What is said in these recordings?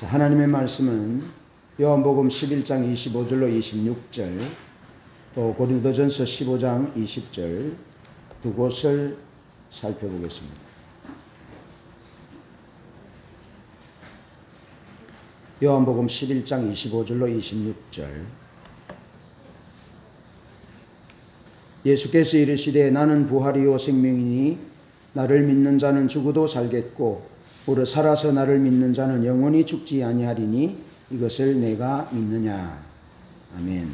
자, 하나님의 말씀은 요한복음 11장 25절로 26절, 또 고린도전서 15장 20절 두 곳을 살펴보겠습니다. 요한복음 11장 25절로 26절. 예수께서 이르시되 나는 부활이요 생명이니 나를 믿는 자는 죽어도 살겠고 오래 살아서 나를 믿는 자는 영원히 죽지 아니하리니 이것을 내가 믿느냐. 아멘.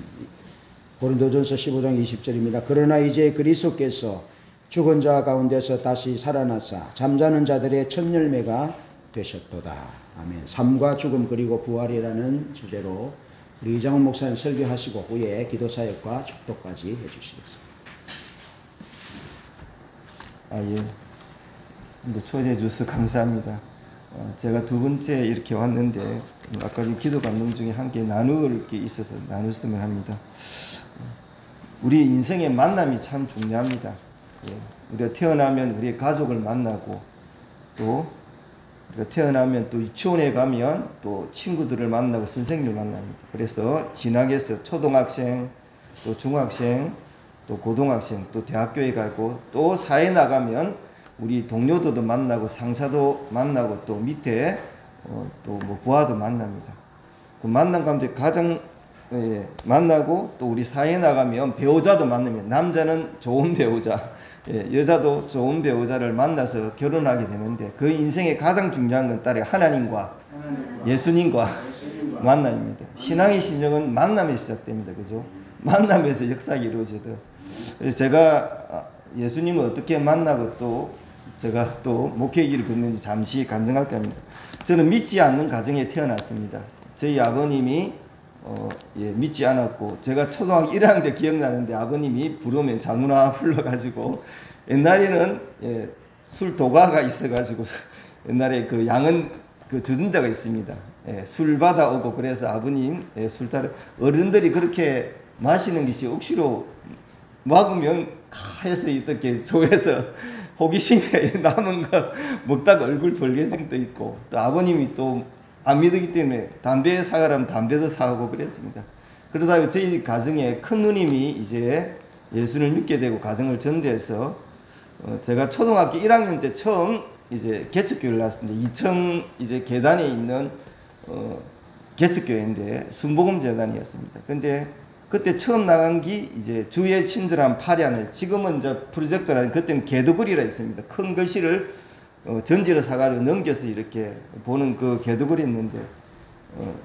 고린도전서 15장 20절입니다. 그러나 이제 그리스도께서 죽은 자 가운데서 다시 살아나사 잠자는 자들의 첫 열매가 되셨도다. 아멘. 삶과 죽음 그리고 부활이라는 주제로 우리 이장훈 목사님 설교하시고 후에 기도사역과 축도까지 해주시겠습니다. 예. 초대해 주셔서 감사합니다. 제가 두 번째 이렇게 왔는데 아까 기도 감동 중에 함께 나눌 게 있어서 나눴으면 합니다. 우리 인생의 만남이 참 중요합니다. 우리가 태어나면 우리의 가족을 만나고 또 우리가 태어나면 또 유치원에 가면 또 친구들을 만나고 선생님을 만납니다. 그래서 진학에서 초등학생, 또 중학생, 또 고등학생, 또 대학교에 가고 또 사회에 나가면 우리 동료들도 만나고 상사도 만나고 또 밑에 또 뭐 부하도 만납니다. 그 만남 가운데 가장 만나고 또 우리 사회에 나가면 배우자도 만나면 남자는 좋은 배우자, 여자도 좋은 배우자를 만나서 결혼하게 되는데 그 인생의 가장 중요한 건 딸의 하나님과 예수님과 만남입니다. 신앙의 신정은 만남에서 시작됩니다. 그죠? 만남에서 역사가 이루어져도. 그래서 제가 예수님을 어떻게 만나고 또 제가 또 목회의 길을 걷는지 잠시 간증할까 합니다. 저는 믿지 않는 가정에 태어났습니다. 저희 아버님이 믿지 않았고 제가 초등학교 1학년 때 기억나는데 아버님이 부르면 자문화 불러가지고 옛날에는 술 도가가 있어가지고 옛날에 그 양은 그 주전자가 있습니다. 술 받아오고 그래서 아버님 술 따라 어른들이 그렇게 마시는 것이 억지로 막으면 해서 이렇게 속에서 호기심에 남은 거 먹다가 얼굴 벌개진 것도 있고 또 아버님이 또 안 믿기 때문에 담배 사가라면 담배도 사고 그랬습니다. 그러다가 저희 가정에 큰 누님이 이제 예수를 믿게 되고 가정을 전대해서 제가 초등학교 1학년 때 처음 이제 개척교회를 나왔습니다. 2층 이제 계단에 있는 개척교회인데 순복음 재단이었습니다. 근데 그때 처음 나간 게 이제 주의 친절한 파리하늘, 지금은 이제 프로젝터라는 그때는 개도글이라 있습니다. 큰 글씨를 전지를 사가지고 넘겨서 이렇게 보는 그 개도글이 있는데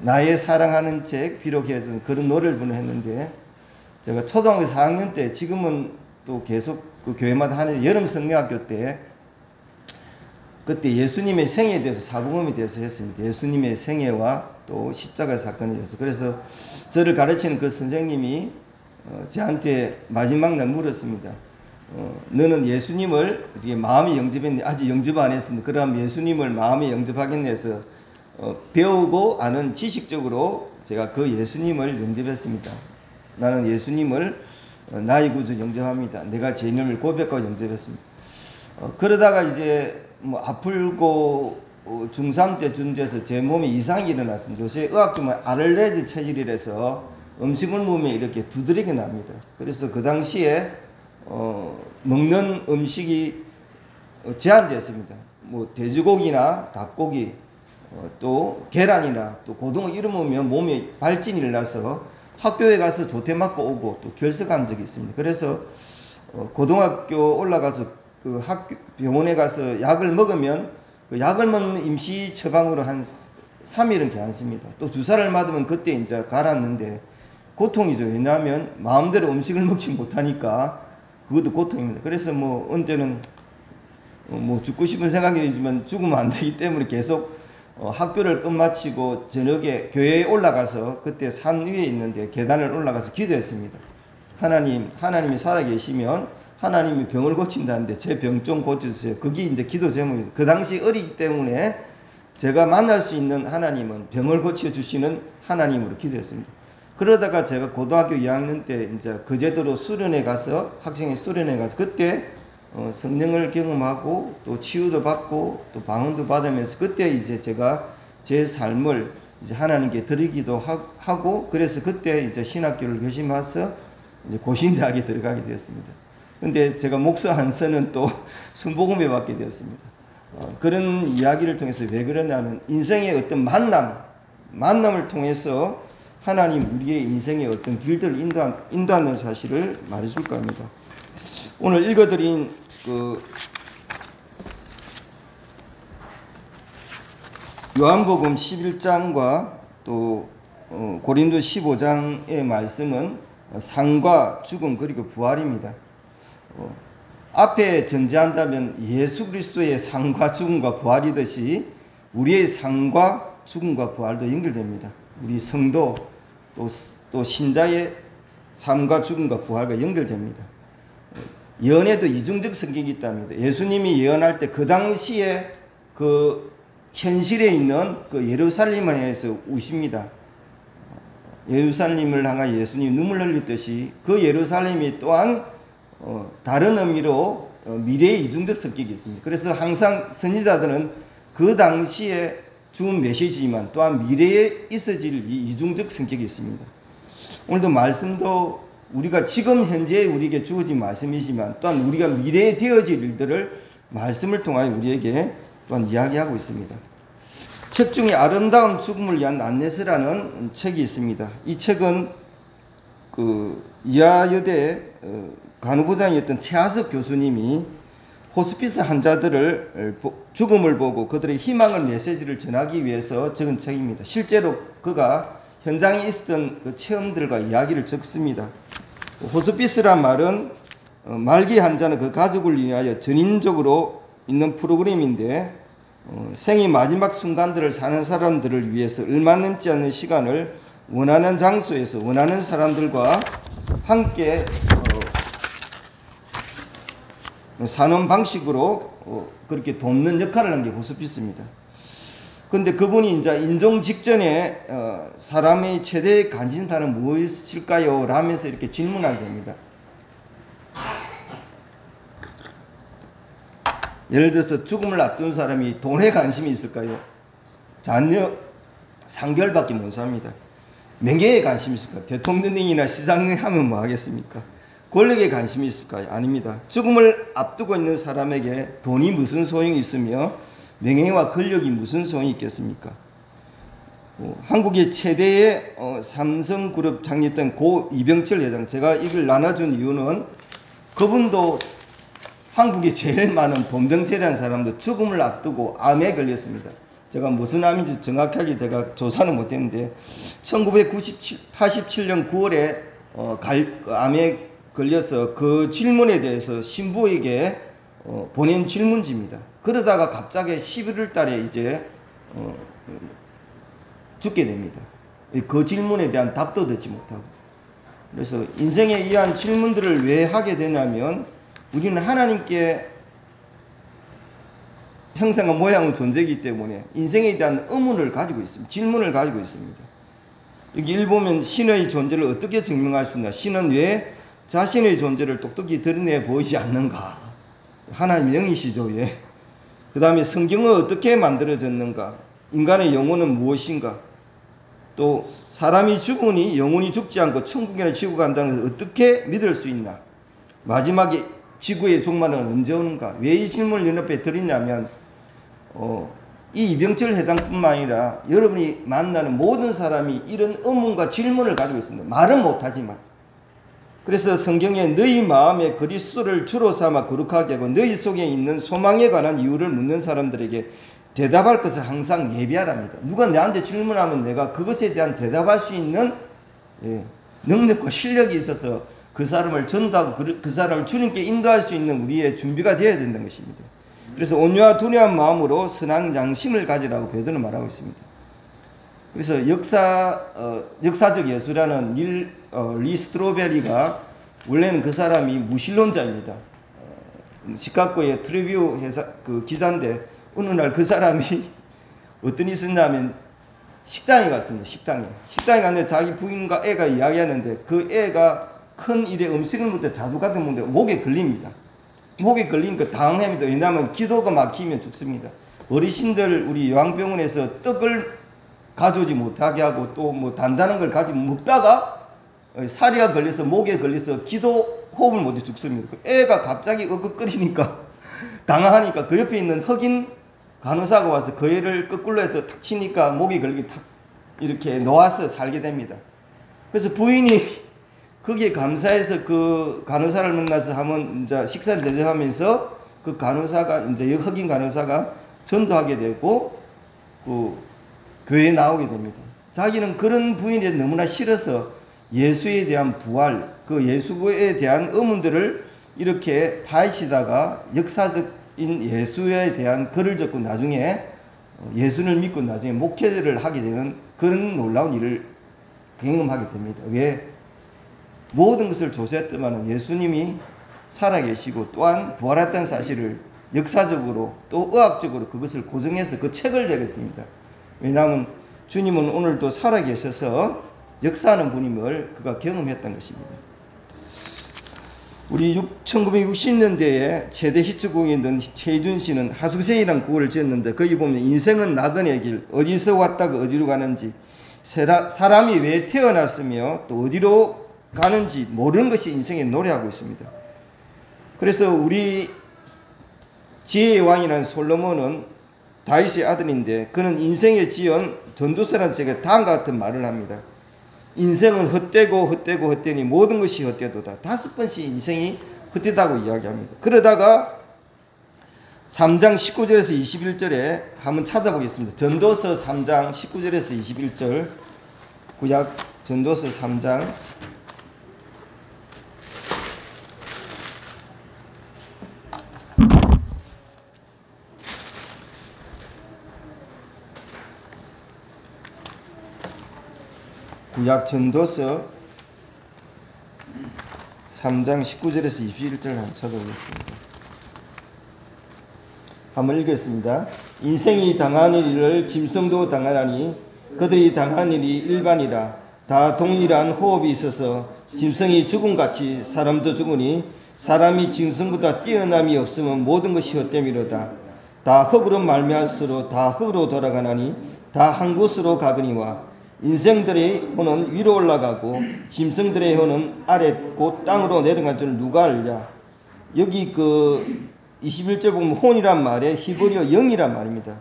나의 사랑하는 책 비록 해준 그런 노래를 부르했는데 제가 초등학교 4학년 때 지금은 또 계속 그 교회마다 하는 여름 성경학교 때 그때 예수님의 생애에 대해서 사복음에 대해서 했습니다. 예수님의 생애와 또 십자가 사건에 대해서. 그래서 저를 가르치는 그 선생님이 저한테 마지막 날 물었습니다. 너는 예수님을 마음에 영접했니? 아직 영접 안 했습니다. 그럼 예수님을 마음에 영접하겠니 해서 배우고 아는 지식적으로 제가 그 예수님을 영접했습니다. 나는 예수님을 나의 구주 영접합니다. 내가 제 이름을 고백하고 영접했습니다. 그러다가 이제 뭐 아플고 중3 때 준돼서 제 몸에 이상이 일어났습니다. 요새 의학적으로 아를레르기 체질이라서 음식을 먹으면 이렇게 두드러기 납니다. 그래서 그 당시에 먹는 음식이 제한되었습니다. 뭐 돼지고기나 닭고기 또 계란이나 또 고등어 이런 먹으면 몸에 발진이 일어나서 학교에 가서 조퇴 맞고 오고 또 결석한 적이 있습니다. 그래서 고등학교 올라가서 그 학교 병원에 가서 약을 먹으면 그 약을 먹는 임시 처방으로 한 3일은 괜찮습니다. 또 주사를 맞으면 그때 이제 가라앉는데 고통이죠. 왜냐하면 마음대로 음식을 먹지 못하니까 그것도 고통입니다. 그래서 뭐 언제는 뭐 죽고 싶은 생각이 들지만 죽으면 안 되기 때문에 계속 학교를 끝마치고 저녁에 교회에 올라가서 그때 산 위에 있는데 계단을 올라가서 기도했습니다. 하나님이 살아계시면 하나님이 병을 고친다는데 제 병 좀 고쳐주세요. 그게 이제 기도 제목이에요. 그 당시 어리기 때문에 제가 만날 수 있는 하나님은 병을 고쳐주시는 하나님으로 기도했습니다. 그러다가 제가 고등학교 2학년 때 이제 거제도로 수련회 가서 학생회 수련회 가서 그때 성령을 경험하고 또 치유도 받고 또 방언도 받으면서 그때 이제 제가 제 삶을 이제 하나님께 드리기도 하고, 그래서 그때 이제 신학교를 결심해서 이제 고신대학에 들어가게 되었습니다. 근데 제가 목사 한서는 또 순복음에 받게 되었습니다. 그런 이야기를 통해서 왜 그러냐면, 인생의 어떤 만남을 통해서 하나님 우리의 인생의 어떤 길들을 인도하는 사실을 말해줄까 합니다. 오늘 읽어드린 그 요한복음 11장과 또 고린도 15장의 말씀은 삶과 죽음 그리고 부활입니다. 앞에 전제한다면 예수 그리스도의 삶과 죽음과 부활이듯이 우리의 삶과 죽음과 부활도 연결됩니다. 우리 성도 또 신자의 삶과 죽음과 부활과 연결됩니다. 예언에도 이중적 성격이 있답니다. 예수님이 예언할 때 그 당시에 그 현실에 있는 그 예루살렘을 향해서 우십니다. 예루살렘을 향하 예수님 눈물 흘리듯이 그 예루살렘이 또한 다른 의미로 미래의 이중적 성격이 있습니다. 그래서 항상 선지자들은 그 당시에 준 메시지지만 또한 미래에 있어질 이 이중적 성격이 있습니다. 오늘도 말씀도 우리가 지금 현재 우리에게 주어진 말씀이지만 또한 우리가 미래에 되어질 일들을 말씀을 통하여 우리에게 또한 이야기하고 있습니다. 책 중에 아름다운 죽음을 위한 안내서라는 책이 있습니다. 이 책은 그 이하여대 간호부장이었던 최하석 교수님이 호스피스 환자들을 죽음을 보고 그들의 희망을 메시지를 전하기 위해서 적은 책입니다. 실제로 그가 현장에 있었던 그 체험들과 이야기를 적습니다. 호스피스란 말은 말기 환자는 그 가족을 위하여 전인적으로 있는 프로그램인데 생의 마지막 순간들을 사는 사람들을 위해서 얼마 남지 않는 시간을 원하는 장소에서 원하는 사람들과 함께 사는 방식으로 그렇게 돕는 역할을 한 게 호스피스입니다. 근데 그분이 이제 인종 직전에 사람의 최대의 관심사는 무엇일까요? 라면서 이렇게 질문하게 됩니다. 예를 들어서 죽음을 앞둔 사람이 돈에 관심이 있을까요? 자녀 3개월밖에 못 삽니다. 명예에 관심이 있을까요? 대통령이나 시장님 하면 뭐 하겠습니까? 권력에 관심이 있을까요? 아닙니다. 죽음을 앞두고 있는 사람에게 돈이 무슨 소용이 있으며 명예와 권력이 무슨 소용이 있겠습니까? 한국의 최대의 삼성그룹 창립된 고 이병철 회장, 제가 이걸 나눠준 이유는 그분도 한국에 제일 많은 돈병철이라는 사람도 죽음을 앞두고 암에 걸렸습니다. 제가 무슨 암인지 정확하게 제가 조사는 못했는데 1987년 9월에 암에 걸려서 그 질문에 대해서 신부에게 보낸 질문지입니다. 그러다가 갑자기 11월 달에 이제 죽게 됩니다. 그 질문에 대한 답도 듣지 못하고. 그래서 인생에 의한 질문들을 왜 하게 되냐면 우리는 하나님께 형상과 모양의 존재이기 때문에 인생에 대한 의문을 가지고 있습니다. 질문을 가지고 있습니다. 여기 1 보면 신의 존재를 어떻게 증명할 수 있나? 신은 왜 자신의 존재를 똑똑히 드러내 보이지 않는가? 하나님 영이시죠. 왜? 그 다음에 성경은 어떻게 만들어졌는가? 인간의 영혼은 무엇인가? 또 사람이 죽으니 영혼이 죽지 않고 천국에는 지고 간다는 것을 어떻게 믿을 수 있나? 마지막에 지구의 종말은 언제 오는가? 왜 이 질문을 연합에 드리냐면 이 이병철 회장뿐만 아니라 여러분이 만나는 모든 사람이 이런 의문과 질문을 가지고 있습니다. 말은 못하지만. 그래서 성경에 너희 마음에 그리스도를 주로 삼아 거룩하게 하고 너희 속에 있는 소망에 관한 이유를 묻는 사람들에게 대답할 것을 항상 예비하랍니다. 누가 나한테 질문하면 내가 그것에 대한 대답할 수 있는 능력과 실력이 있어서 그 사람을 전도하고 그 사람을 주님께 인도할 수 있는 우리의 준비가 되어야 된다는 것입니다. 그래서 온유와 둔해한 마음으로 선한 양심을 가지라고 베드로는 말하고 있습니다. 그래서 역사적 예수라는 리 스트로베리가 원래는 그 사람이 무신론자입니다. 시카고의 트리뷰 회사 그 기자인데 어느 날 그 사람이 어떤 일이 있었냐면 식당에 갔습니다. 식당에 갔는데 자기 부인과 애가 이야기하는데 그 애가 큰 일에 음식을 먹을 때 자두 같은 건데 목에 걸립니다. 목에 걸리니까 당황합니다. 왜냐하면 기도가 막히면 죽습니다. 어르신들 우리 요양병원에서 떡을 가져오지 못하게 하고 또 뭐 단단한 걸 가지고 먹다가 사리가 걸려서 목에 걸려서 기도 호흡을 못해 죽습니다. 애가 갑자기 으걱거리니까 당황하니까 그 옆에 있는 흑인 간호사가 와서 그 애를 거꾸로 해서 탁 치니까 목이 걸리게 탁 이렇게 놓아서 살게 됩니다. 그래서 부인이 거기에 감사해서 그 간호사를 만나서 한번 이제 식사를 대접하면서 그 간호사가 이제 흑인 간호사가 전도하게 되고 그 교회에 나오게 됩니다. 자기는 그런 부인이 너무나 싫어서 예수에 대한 부활, 그 예수에 대한 의문들을 이렇게 파헤치다가 역사적인 예수에 대한 글을 적고 나중에 예수를 믿고 나중에 목회를 하게 되는 그런 놀라운 일을 경험하게 됩니다. 왜? 모든 것을 조사했더만 예수님이 살아계시고 또한 부활했다는 사실을 역사적으로 또 의학적으로 그것을 고증해서 그 책을 내겠습니다. 왜냐하면 주님은 오늘도 살아계셔서 역사하는 분임을 그가 경험했던 것입니다. 우리 1960년대에 최대 히트곡이던 최희준 씨는 하수세이라는 곡을 지었는데 거기 보면 인생은 나그네 길, 어디서 왔다가 어디로 가는지, 사람이 왜 태어났으며 또 어디로 가는지 모르는 것이 인생에 노래하고 있습니다. 그래서 우리 지혜의 왕이라는 솔로몬은 다윗의 아들인데 그는 인생에 지은 전도서라는 책에 다음과 같은 말을 합니다. 인생은 헛되고 헛되고 헛되니 모든 것이 헛되도다. 5번씩 인생이 헛되다고 이야기합니다. 그러다가 3장 19절에서 21절에 한번 찾아보겠습니다. 전도서 3장 19절에서 21절, 구약 전도서 3장 구약 전도서 3장 19절에서 21절 한번 찾아보겠습니다. 한번 읽겠습니다. 인생이 당하는 일을 짐승도 당하나니 그들이 당한 일이 일반이라. 다 동일한 호흡이 있어서 짐승이 죽음같이 사람도 죽으니 사람이 짐승보다 뛰어남이 없으면 모든 것이 헛됨이로다. 다 흙으로 말미암으로 다 흙으로 돌아가나니 다 한 곳으로 가거니와 인생들의 혼은 위로 올라가고 짐승들의 혼은 아래 곧 땅으로 내려간 줄 누가 알랴. 여기 그 21절 보면 혼이란 말에 히브리어 영이란 말입니다.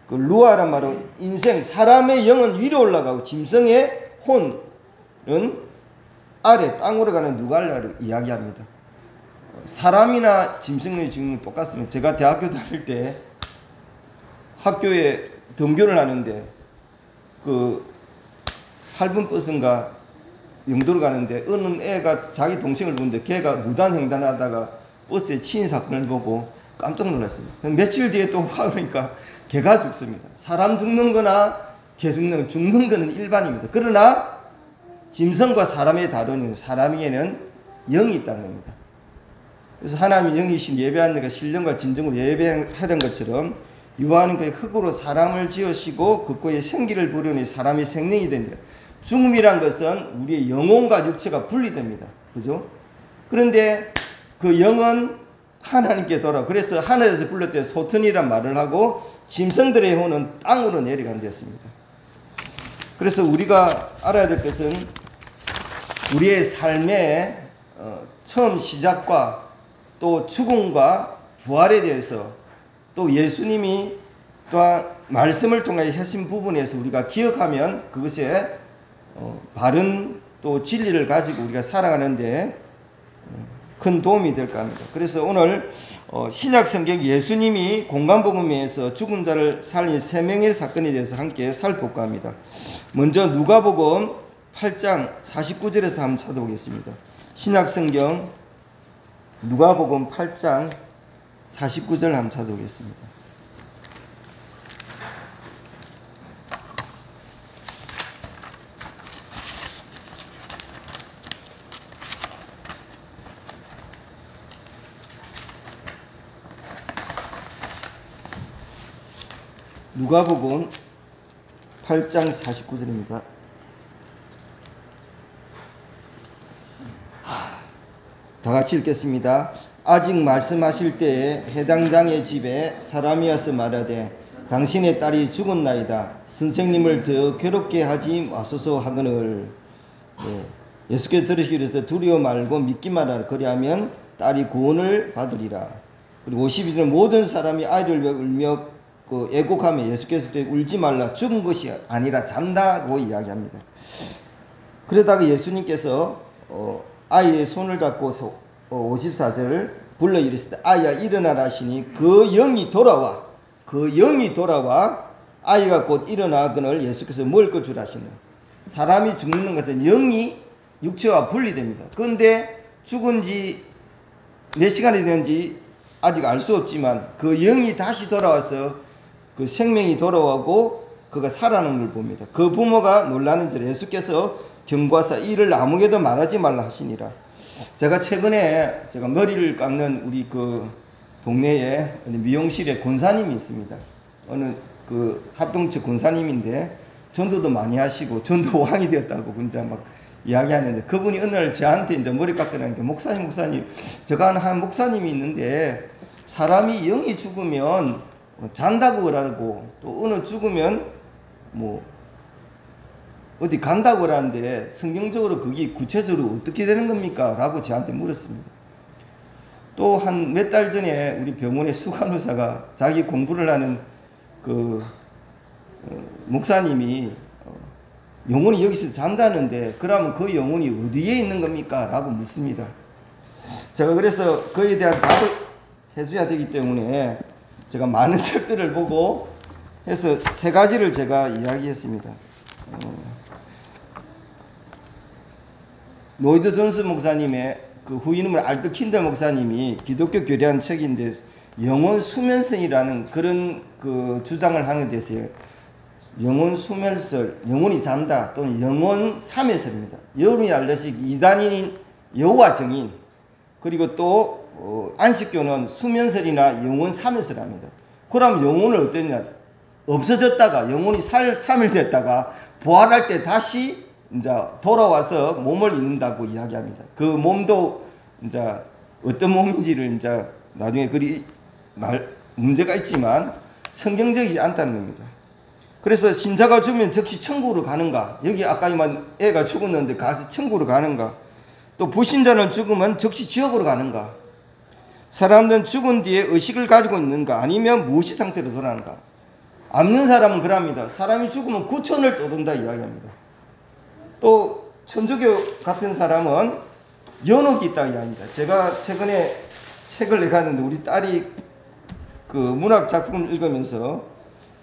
그 루아란 말은 인생, 사람의 영은 위로 올라가고 짐승의 혼은 아래 땅으로 가는 누가 알랴를 이야기합니다. 사람이나 짐승의 지금 똑같습니다. 제가 대학교 다닐 때 학교에 등교를 하는데 그 8분 버스인가 영도로 가는데 어느 애가 자기 동생을 보는데 걔가 무단횡단하다가 버스에 치인 사건을 보고 깜짝 놀랐습니다. 며칠 뒤에 또 와보니까 개가 죽습니다. 사람 죽는 거나 개 죽는 거는 일반입니다. 그러나 짐승과 사람의 다루는 사람에게는 영이 있다는 겁니다. 그래서 하나님이 영이신 예배하는 자가 신령과 진정으로 예배하는 것처럼 유아는 그의 흙으로 사람을 지으시고 그거에 생기를 부르니 사람이 생명이 됩니다. 죽음이란 것은 우리의 영혼과 육체가 분리됩니다. 그죠? 그런데 그 영은 하나님께 돌아. 그래서 하늘에서 불렀을 때 소튼이란 말을 하고 짐승들의 혼은 땅으로 내려간댔습니다. 그래서 우리가 알아야 될 것은 우리의 삶의 처음 시작과 또 죽음과 부활에 대해서 또 예수님이 또한 말씀을 통해 하신 부분에서 우리가 기억하면 그것에 바른 또 진리를 가지고 우리가 살아가는데 큰 도움이 될까 합니다. 그래서 오늘 신약 성경 예수님이 공간복음에서 죽은 자를 살린 3명의 사건에 대해서 함께 살펴볼까 합니다. 먼저 누가복음 8장 49절에서 한번 찾아보겠습니다. 신약 성경 누가복음 8장 49절 한번 찾아보겠습니다. 누가복음 8장 49절입니다. 다 같이 읽겠습니다. 아직 말씀하실 때에 해당 장의 집에 사람이 와서 말하되 당신의 딸이 죽었나이다. 선생님을 더 괴롭게 하지 마소서 하거늘. 예수께서 들으시기를 두려워 말고 믿기만 하라. 그리하면 딸이 구원을 받으리라. 그리고 52절은 모든 사람이 아이를 울며 애곡하며 예수께서 울지 말라. 죽은 것이 아니라 잔다고 이야기합니다. 그러다가 예수님께서 아이의 손을 잡고 54절 불러 이르시되 아이야 일어나라 하시니 그 영이 돌아와 아이가 곧 일어나거늘 예수께서 먹을 것 주라 하시는. 사람이 죽는 것은 영이 육체와 분리됩니다. 그런데 죽은 지 몇 시간이 되는지 아직 알 수 없지만 그 영이 다시 돌아와서 그 생명이 돌아오고 그가 살아나는 걸 봅니다. 그 부모가 놀라는 줄 예수께서 경고하사 이를 아무에게도 말하지 말라 하시니라. 제가 최근에 제가 머리를 깎는 우리 그 동네에 미용실에 권사님이 있습니다. 어느 그 합동측 권사님인데 전도도 많이 하시고 전도 왕이 되었다고 혼자 막 이야기하는데 그분이 어느 날 저한테 이제 머리 깎으라는 게 목사님 제가 아는 한 목사님이 있는데 사람이 영이 죽으면 잔다고 그러고 또 어느 죽으면 뭐 어디 간다고 그러는데 성경적으로 그게 구체적으로 어떻게 되는 겁니까? 라고 저한테 물었습니다. 또 한 몇 달 전에 우리 병원의 수간호사가 자기 공부를 하는 그 목사님이 영혼이 여기서 잔다는데 그러면 그 영혼이 어디에 있는 겁니까? 라고 묻습니다. 제가 그래서 그에 대한 답을 해줘야 되기 때문에 제가 많은 책들을 보고 해서 세 가지를 제가 이야기했습니다. 노이드 존스 목사님의 그 후이름을 알트 킨들 목사님이 기독교 교리한 책인데 영혼 수면설이라는 그런 그 주장을 하는 데서요. 영혼 수면설, 영혼이 잔다 또는 영혼 삼해설입니다. 여러분이 알다시피 이단인 여호와 증인 그리고 또 안식교는 수면설이나 영혼 삼해설합니다. 그럼 영혼을 어땠냐? 없어졌다가 영혼이 3일 됐다가 부활할 때 다시 이제 돌아와서 몸을 입는다고 이야기합니다. 그 몸도 이제 어떤 몸인지를 이제 나중에 그리 문제가 있지만 성경적이지 않다는 겁니다. 그래서 신자가 죽으면 즉시 천국으로 가는가? 여기 아까 이만 애가 죽었는데 가서 천국으로 가는가? 또 불신자는 죽으면 즉시 지옥으로 가는가? 사람들은 죽은 뒤에 의식을 가지고 있는가? 아니면 무의식 상태로 돌아가는가? 없는 사람은 그럽니다. 사람이 죽으면 구천을 떠돈다 이야기합니다. 또 천주교 같은 사람은 연옥이 있다고 이야기합니다. 제가 최근에 책을 내갔는데 우리 딸이 그 문학 작품을 읽으면서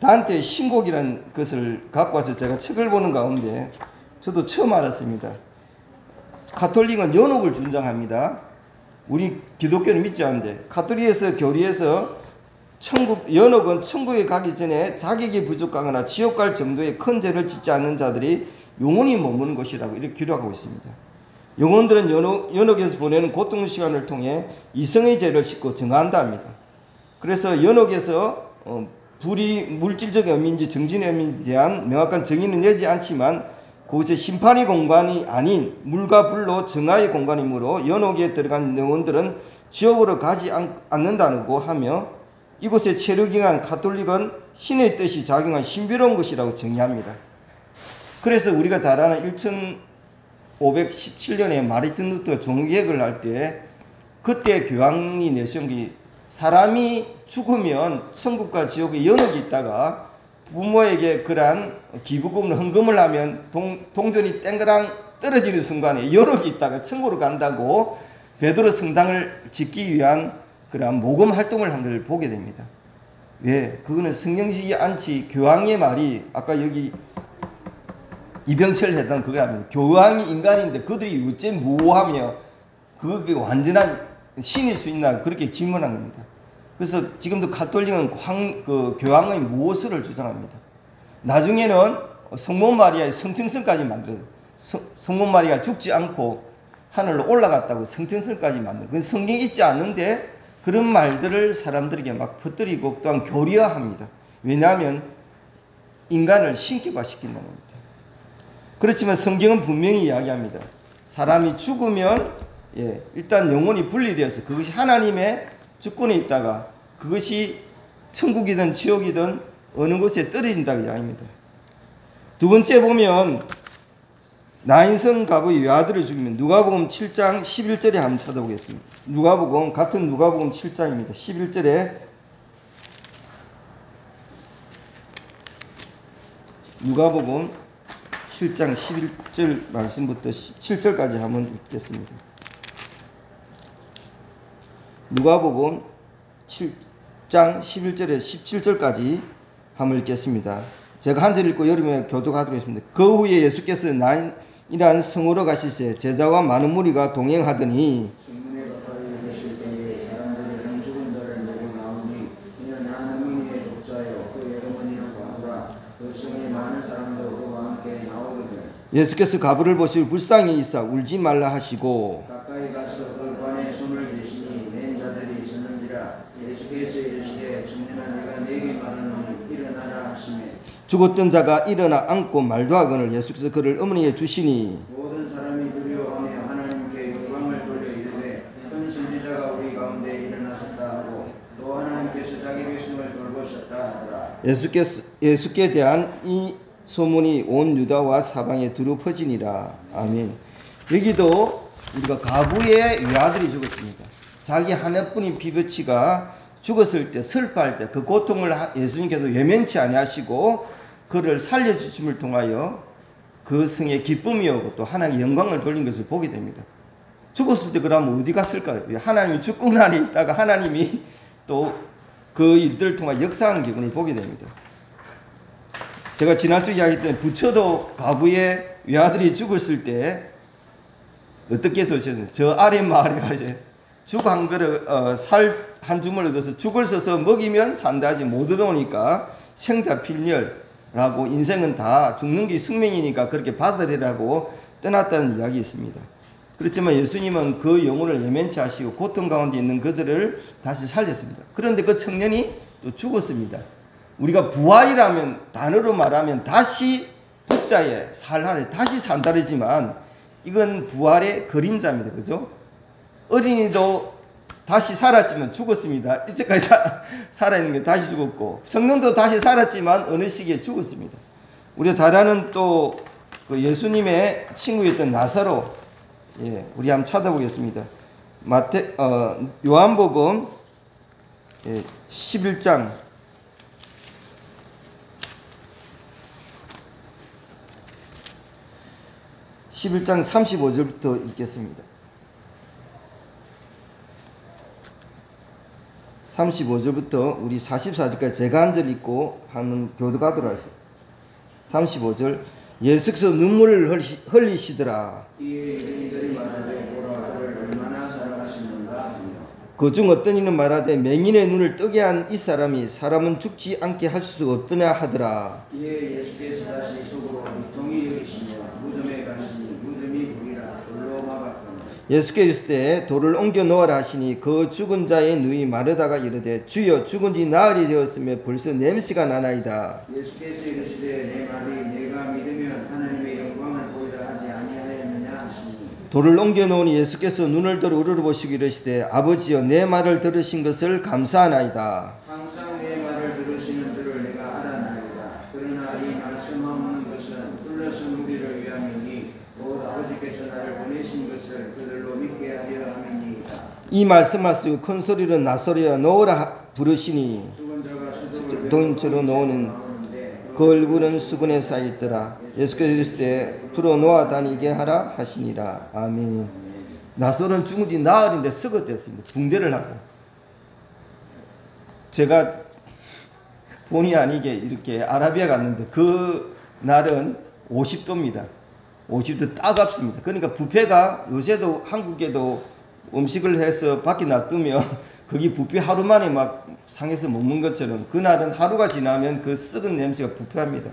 다한테 신곡이라는 것을 갖고 와서 제가 책을 보는 가운데 저도 처음 알았습니다. 가톨릭은 연옥을 주장합니다. 우리 기독교는 믿지 않는데 가톨릭에서 교리에서 연옥은 천국에 가기 전에 자격이 부족하거나 지옥 갈 정도의 큰 죄를 짓지 않는 자들이 영원히 머무는 것이라고 이렇게 기록하고 있습니다. 영혼들은 연옥에서 보내는 고통 시간을 통해 이성의 죄를 씻고 정한다 합니다. 그래서 연옥에서 불이 물질적 의미인지 정신의 의미에 대한 명확한 정의는 내지 않지만 그곳에 심판의 공간이 아닌 물과 불로 정화의 공간이므로 연옥에 들어간 영혼들은 지옥으로 가지 않는다고 하며 이곳에 체류기간 가톨릭은 신의 뜻이 작용한 신비로운 것이라고 정의합니다. 그래서 우리가 잘 아는 1517년에 마르틴 루터 종교개혁을 할 때 그때 교황이 내세운 게 사람이 죽으면 천국과 지옥에 연옥이 있다가 부모에게 그러한 기부금을 헌금을 하면 동전이 땡그랑 떨어지는 순간에 연옥이 있다가 천국으로 간다고 베드로 성당을 짓기 위한 그러한 모금 활동을 한 것을 보게 됩니다. 왜? 그거는 성경식이 않지 교황의 말이 아까 여기 이병철 했던 그거랍니다. 교황이 인간인데 그들이 어째 무하며 그게 완전한 신일 수 있나 그렇게 질문한 겁니다. 그래서 지금도 가톨릭은 교황의 무엇을 주장합니다. 나중에는 성모 마리아의 성층성까지 만들어요. 성모 마리아가 죽지 않고 하늘로 올라갔다고 성층성까지 만들어요. 그건 성경에 있지 않은데 그런 말들을 사람들에게 막 퍼뜨리고 또한 교리화합니다. 왜냐하면 인간을 신격화시킨다는 겁니다. 그렇지만 성경은 분명히 이야기합니다. 사람이 죽으면 일단 영혼이 분리되어서 그것이 하나님의 주권에 있다가 그것이 천국이든 지옥이든 어느 곳에 떨어진다는 이야기입니다. 두 번째 보면 나인성 갑의 외아들을 죽이면 누가복음 7장 11절에 한번 찾아보겠습니다. 누가복음 같은 누가복음 7장입니다. 11절에 누가복음 7장 11절 말씀부터 7절까지 한번 읽겠습니다. 누가복음 7장 11절에 17절까지 한번 읽겠습니다. 제가 한 절 읽고 여름에 교독하도록 하겠습니다. 그 후에 예수께서 나인이라는 성으로 가실새 제자와 많은 무리가 동행하더니 성문에 가까이 이르실 때에 사람들이 한 죽은 자를 메고 나오니 이는 한 어머니의 독자요 그 어머니는 과부라. 그 성에 많은 사람도 그와 함께 나오거든. 예수께서 가부를 보시고 불쌍히 있사 울지 말라 하시고 가까이 가서 그 관에 손을 대시니 맨 자들이 서는지라. 예수께서 이르시되 청년아 내가 네게 말하노니 일어나라 하시매 죽었던 자가 일어나 앉고 말도 하거늘 예수께서 그를 어머니에 주시니 모든 사람이 두려워하며 하나님께 영광을 돌려 이르되 큰 선지자가 우리 가운데 일어나셨다 하고 또 하나님께서 자기 백성을 돌보셨다 하더라. 예수께 대한 이 소문이 온 유다와 사방에 두루 퍼지니라. 아멘. 여기도 우리가 가부의 외아들이 죽었습니다. 자기 하나뿐인 피부치가 죽었을 때 슬퍼할 때 그 고통을 예수님께서 외면치 아니하시고 그를 살려주심을 통하여 그 성에 기쁨이 오고 또 하나님의 영광을 돌린 것을 보게 됩니다. 죽었을 때 그러면 어디 갔을까요? 하나님이 죽고 안에 있다가 하나님이 또 그 일들을 통해 역사한 기분을 보게 됩니다. 제가 지난주 이야기했던 부처도 가부의 외아들이 죽었을 때 어떻게 조치했어요? 저 아래 마을에 가 이제 죽 한 그릇 살 한 주물 얻어서 죽을 써서 먹이면 산다 하지 못 얻어오니까 생자 필멸라고 인생은 다 죽는 게 숙명이니까 그렇게 받으리라고 떠났다는 이야기 있습니다. 그렇지만 예수님은 그 영혼을 예면치 하시고 고통 가운데 있는 그들을 다시 살렸습니다. 그런데 그 청년이 또 죽었습니다. 우리가 부활이라면 단어로 말하면 다시 복자의 살 안에 다시 산다르지만 이건 부활의 그림자입니다. 그죠? 어린이도 다시 살았지만 죽었습니다. 이제까지 살아있는 게 다시 죽었고 청년도 다시 살았지만 어느 시기에 죽었습니다. 우리가 잘 아는 또 그 예수님의 친구였던 나사로, 예, 우리 한번 찾아보겠습니다. 요한복음 11장 35절부터 읽겠습니다. 35절부터 우리 44절까지 제가 한 절 읽고 하는 교도가도록 하겠습니다. 35절 예수께서 눈물을 흘리시더라. 이에 이들이 말하되 보라 그를 얼마나 사랑하시는가 하며 그 중 어떤 이는 말하되 맹인의 눈을 뜨게 한 이 사람이 사람은 죽지 않게 할 수 없더냐 하더라. 이에 예수께서 다시 속으로 미통이 여기시며 무덤에 가시니 무덤이 불이라 돌로 막았거늘. 예수께서 이르시되 돌을 옮겨 놓아라 하시니 그 죽은 자의 누이 마르다가 이르되 주여 죽은 지 나흘이 되었으며 벌써 냄새가 나나이다. 예수께서 이르시되 내 말이 내가 믿으면 하나님의 영광을 보이라 하지 아니하였느냐 하시니 돌을 옮겨 놓으니 예수께서 눈을 들어 우러러보시고 이르시되 아버지여 내 말을 들으신 것을 감사하나이다. 항상 내 말을 들으시는 줄을 내가 알아나이다. 그러나 이 말씀하는 것은 불러선 우리를 위함이니 곧 아버지께서 나를 보내신 것을 그들로 믿게 하려 함이니이다. 이 말씀하시고 큰 소리로 나소리여 놓으라 부르시니 죽은 자가 수동을 동인처로 놓는 그 얼굴은 수건에 쌓여 있더라. 예수께서 이르시되 풀어 놓아 다니게 하라 하시니라. 아멘. 나솔은 죽은 지 나흘인데 썩어댔습니다. 붕대를 하고. 제가 본의 아니게 이렇게 아라비아 갔는데 그 날은 50도입니다. 50도 따갑습니다. 그러니까 뷔페가 요새도 한국에도 음식을 해서 밖에 놔두면 거기 뷔페 하루 만에 막 상해서 먹는 것처럼 그날은 하루가 지나면 그 썩은 냄새가 부패합니다.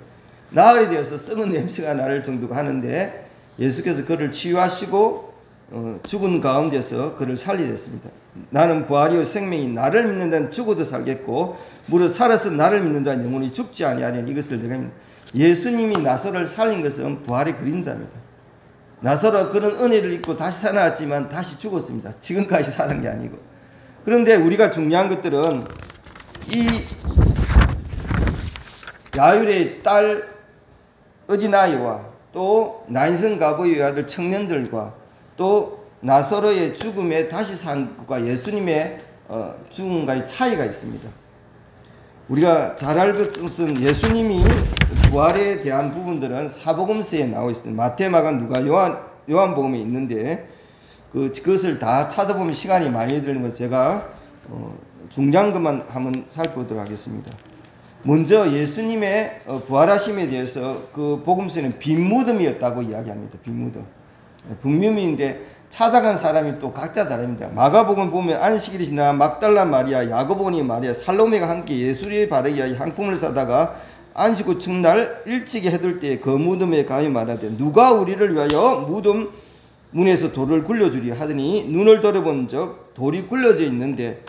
나흘이 되어서 썩은 냄새가 날 정도가 하는데 예수께서 그를 치유하시고 죽은 가운데서 그를 살리셨습니다. 나는 부활이요 생명이 나를 믿는 자는 죽어도 살겠고 무릇 살아서 나를 믿는 자는 영원히 죽지 아니하리니 이것을 내가 믿는다. 예수님이 나사로를 살린 것은 부활의 그림자입니다. 나사로가 그런 은혜를 입고 다시 살아났지만 다시 죽었습니다. 지금까지 살은 게 아니고. 그런데 우리가 중요한 것들은 이 야율의 딸 어린아이와 또 나인성 가보의 아들 청년들과 또 나사로의 죽음에 다시 산 것과 예수님의 죽음과의 차이가 있습니다. 우리가 잘 알고 있는 예수님이 부활에 대한 부분들은 사복음서에 나와 있습니다. 마태, 마가, 누가, 요한복음에 있는데 그것을 다 찾아보면 시간이 많이 들면 제가 중요한 것만 한번 살펴보도록 하겠습니다. 먼저 예수님의 부활하심에 대해서 그 복음서는 빈 무덤이었다고 이야기합니다. 빈 무덤. 분명히인데 찾아간 사람이 또 각자 다릅니다. 마가복음 보면 안식일이 지나 막달라 마리아, 야고보니 마리아, 살로메가 함께 예수의 바르기 위하여 향품을 사다가 안식 후 첫날 일찍이 해둘 때 그 무덤에 가며 말하되 누가 우리를 위하여 무덤 문에서 돌을 굴려주리 하더니 눈을 돌아본 적 돌이 굴려져 있는데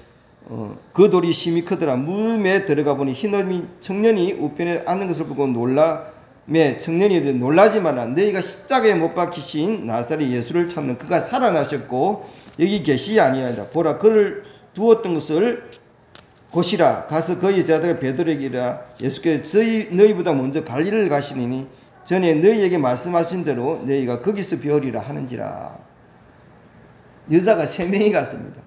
그 돌이 심히 크더라. 무덤에 들어가 보니 흰옷 청년이 우편에 앉는 것을 보고 놀라매 청년이 이르되 놀라지 마라. 너희가 십자가에 못 박히신 나사렛 예수를 찾는 그가 살아나셨고 여기 계시지 아니하다. 보라 그를 두었던 것을 보시라. 가서 그의 제자들 베드로에게 이르라. 예수께서 너희보다 먼저 갈릴리를 가시니 전에 너희에게 말씀하신 대로 너희가 거기서 배우리라 하는지라. 여자가 3명이 갔습니다.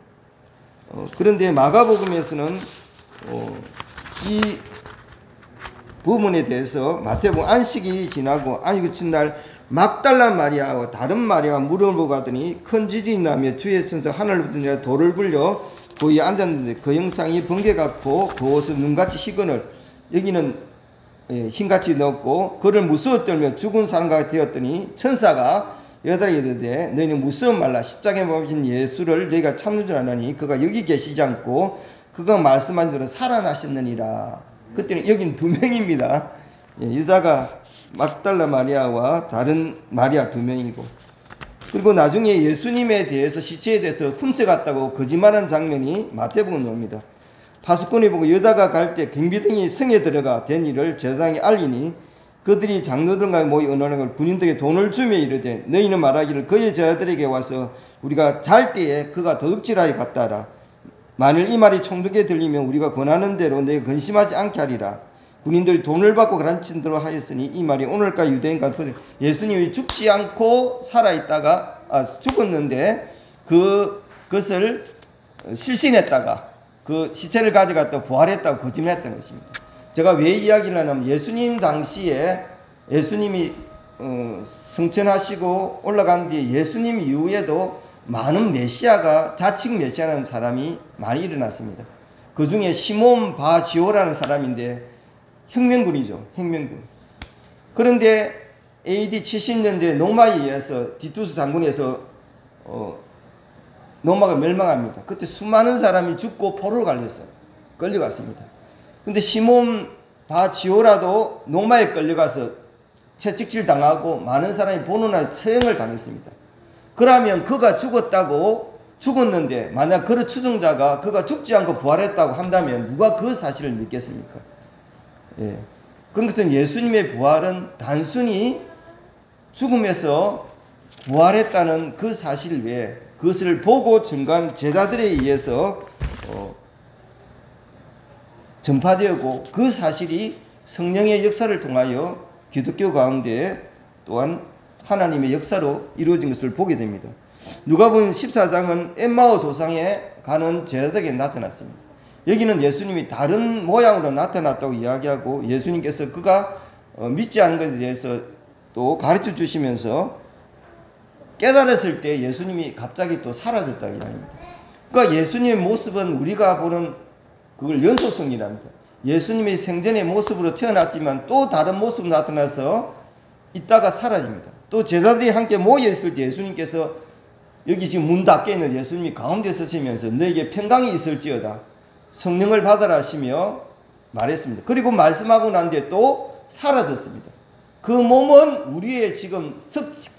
그런데 마가복음에서는 이 부분에 대해서 마태복음 안식이 지나고 안식 첫날 막달라 마리아와 다른 마리아가 물어보고 가더니 큰 지진이 나며 주의 천사 하늘부터 돌을 굴려 거기 앉았는데 그 형상이 번개 같고 그 옷은 눈같이 희건을 여기는 흰같이 넣었고 그를 무서워 떨며 죽은 사람과 되었더니 천사가 여자에게 이르되 너희는 무서워 말라. 십자가에 못 박힌 예수를 너희가 찾는 줄 아느니 그가 여기 계시지 않고 그가 말씀한 대로 살아나셨느니라. 그때는 여기는 2명입니다. 여자가 막달라 마리아와 다른 마리아 2명이고 그리고 나중에 예수님에 대해서 시체에 대해서 훔쳐갔다고 거짓말한 장면이 마태복음에 나옵니다. 파수꾼이 보고 여자가 갈 때 경비등이 성에 들어가 된 일을 제사장이 알리니 그들이 장로들과 모이 의논하는 걸 군인들에게 돈을 주며 이르되 너희는 말하기를 그의 제자들에게 와서 우리가 잘 때에 그가 도둑질하여 갔다 하라. 만일 이 말이 총독에 들리면 우리가 권하는 대로 너희가 근심하지 않게 하리라. 군인들이 돈을 받고 가르친 대로 하였으니 이 말이 오늘까지 유대인과 예수님이 죽지 않고 살아있다가 죽었는데 그것을 실신했다가 그 시체를 가져갔다 부활했다고 거짓말했던 것입니다. 제가 왜 이야기를 하냐면 예수님 당시에 예수님이 승천하시고 올라간 뒤에 예수님 이후에도 많은 메시아가 자칭 메시아라는 사람이 많이 일어났습니다. 그 중에 시몬 바지오라는 사람인데 혁명군이죠. 혁명군. 그런데 AD 70년대 로마에 의해서 디투스 장군에서 로마가 멸망합니다. 그때 수많은 사람이 죽고 포로로 끌려갔습니다. 근데 시몬 바지오라도 로마에 끌려가서 채찍질 당하고 많은 사람이 본원에 처형을 당했습니다. 그러면 그가 죽었는데 만약 그 추종자가 그가 죽지 않고 부활했다고 한다면 누가 그 사실을 믿겠습니까? 예. 그것은 예수님의 부활은 단순히 죽음에서 부활했다는 그 사실 외에 그것을 보고 증거한 제자들에 의해서 전파되었고 그 사실이 성령의 역사를 통하여 기독교 가운데 또한 하나님의 역사로 이루어진 것을 보게 됩니다. 누가복음 14장은 엠마오 도상에 가는 제자들에게 나타났습니다. 여기는 예수님이 다른 모양으로 나타났다고 이야기하고 예수님께서 그가 믿지 않은 것에 대해서 또 가르쳐 주시면서 깨달았을 때 예수님이 갑자기 또 사라졌다고 이야기합니다. 그러니까 예수님의 모습은 우리가 보는 그걸 연속성이랍니다. 예수님이 생전의 모습으로 태어났지만 또 다른 모습으로 나타나서 있다가 사라집니다. 또 제자들이 함께 모여있을 때 예수님께서 여기 지금 문 닫혀 있는 예수님이 가운데 서시면서 너에게 평강이 있을지어다 성령을 받아라 하시며 말했습니다. 그리고 말씀하고 난 뒤에 또 사라졌습니다. 그 몸은 우리의 지금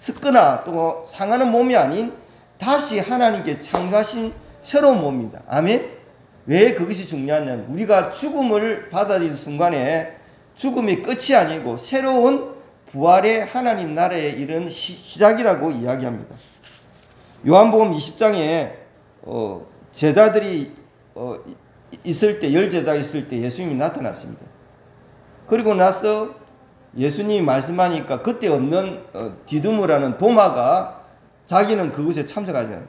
썩거나 또 상하는 몸이 아닌 다시 하나님께 참가하신 새로운 몸입니다. 아멘. 왜 그것이 중요하냐면 우리가 죽음을 받아들인 순간에 죽음이 끝이 아니고 새로운 부활의 하나님 나라에 이른 시작이라고 이야기합니다. 요한복음 20장에 제자들이 있을 때 10제자가 있을 때 예수님이 나타났습니다. 그리고 나서 예수님이 말씀하니까 그때 없는 디두모라는 도마가 자기는 그곳에 참석하잖아요.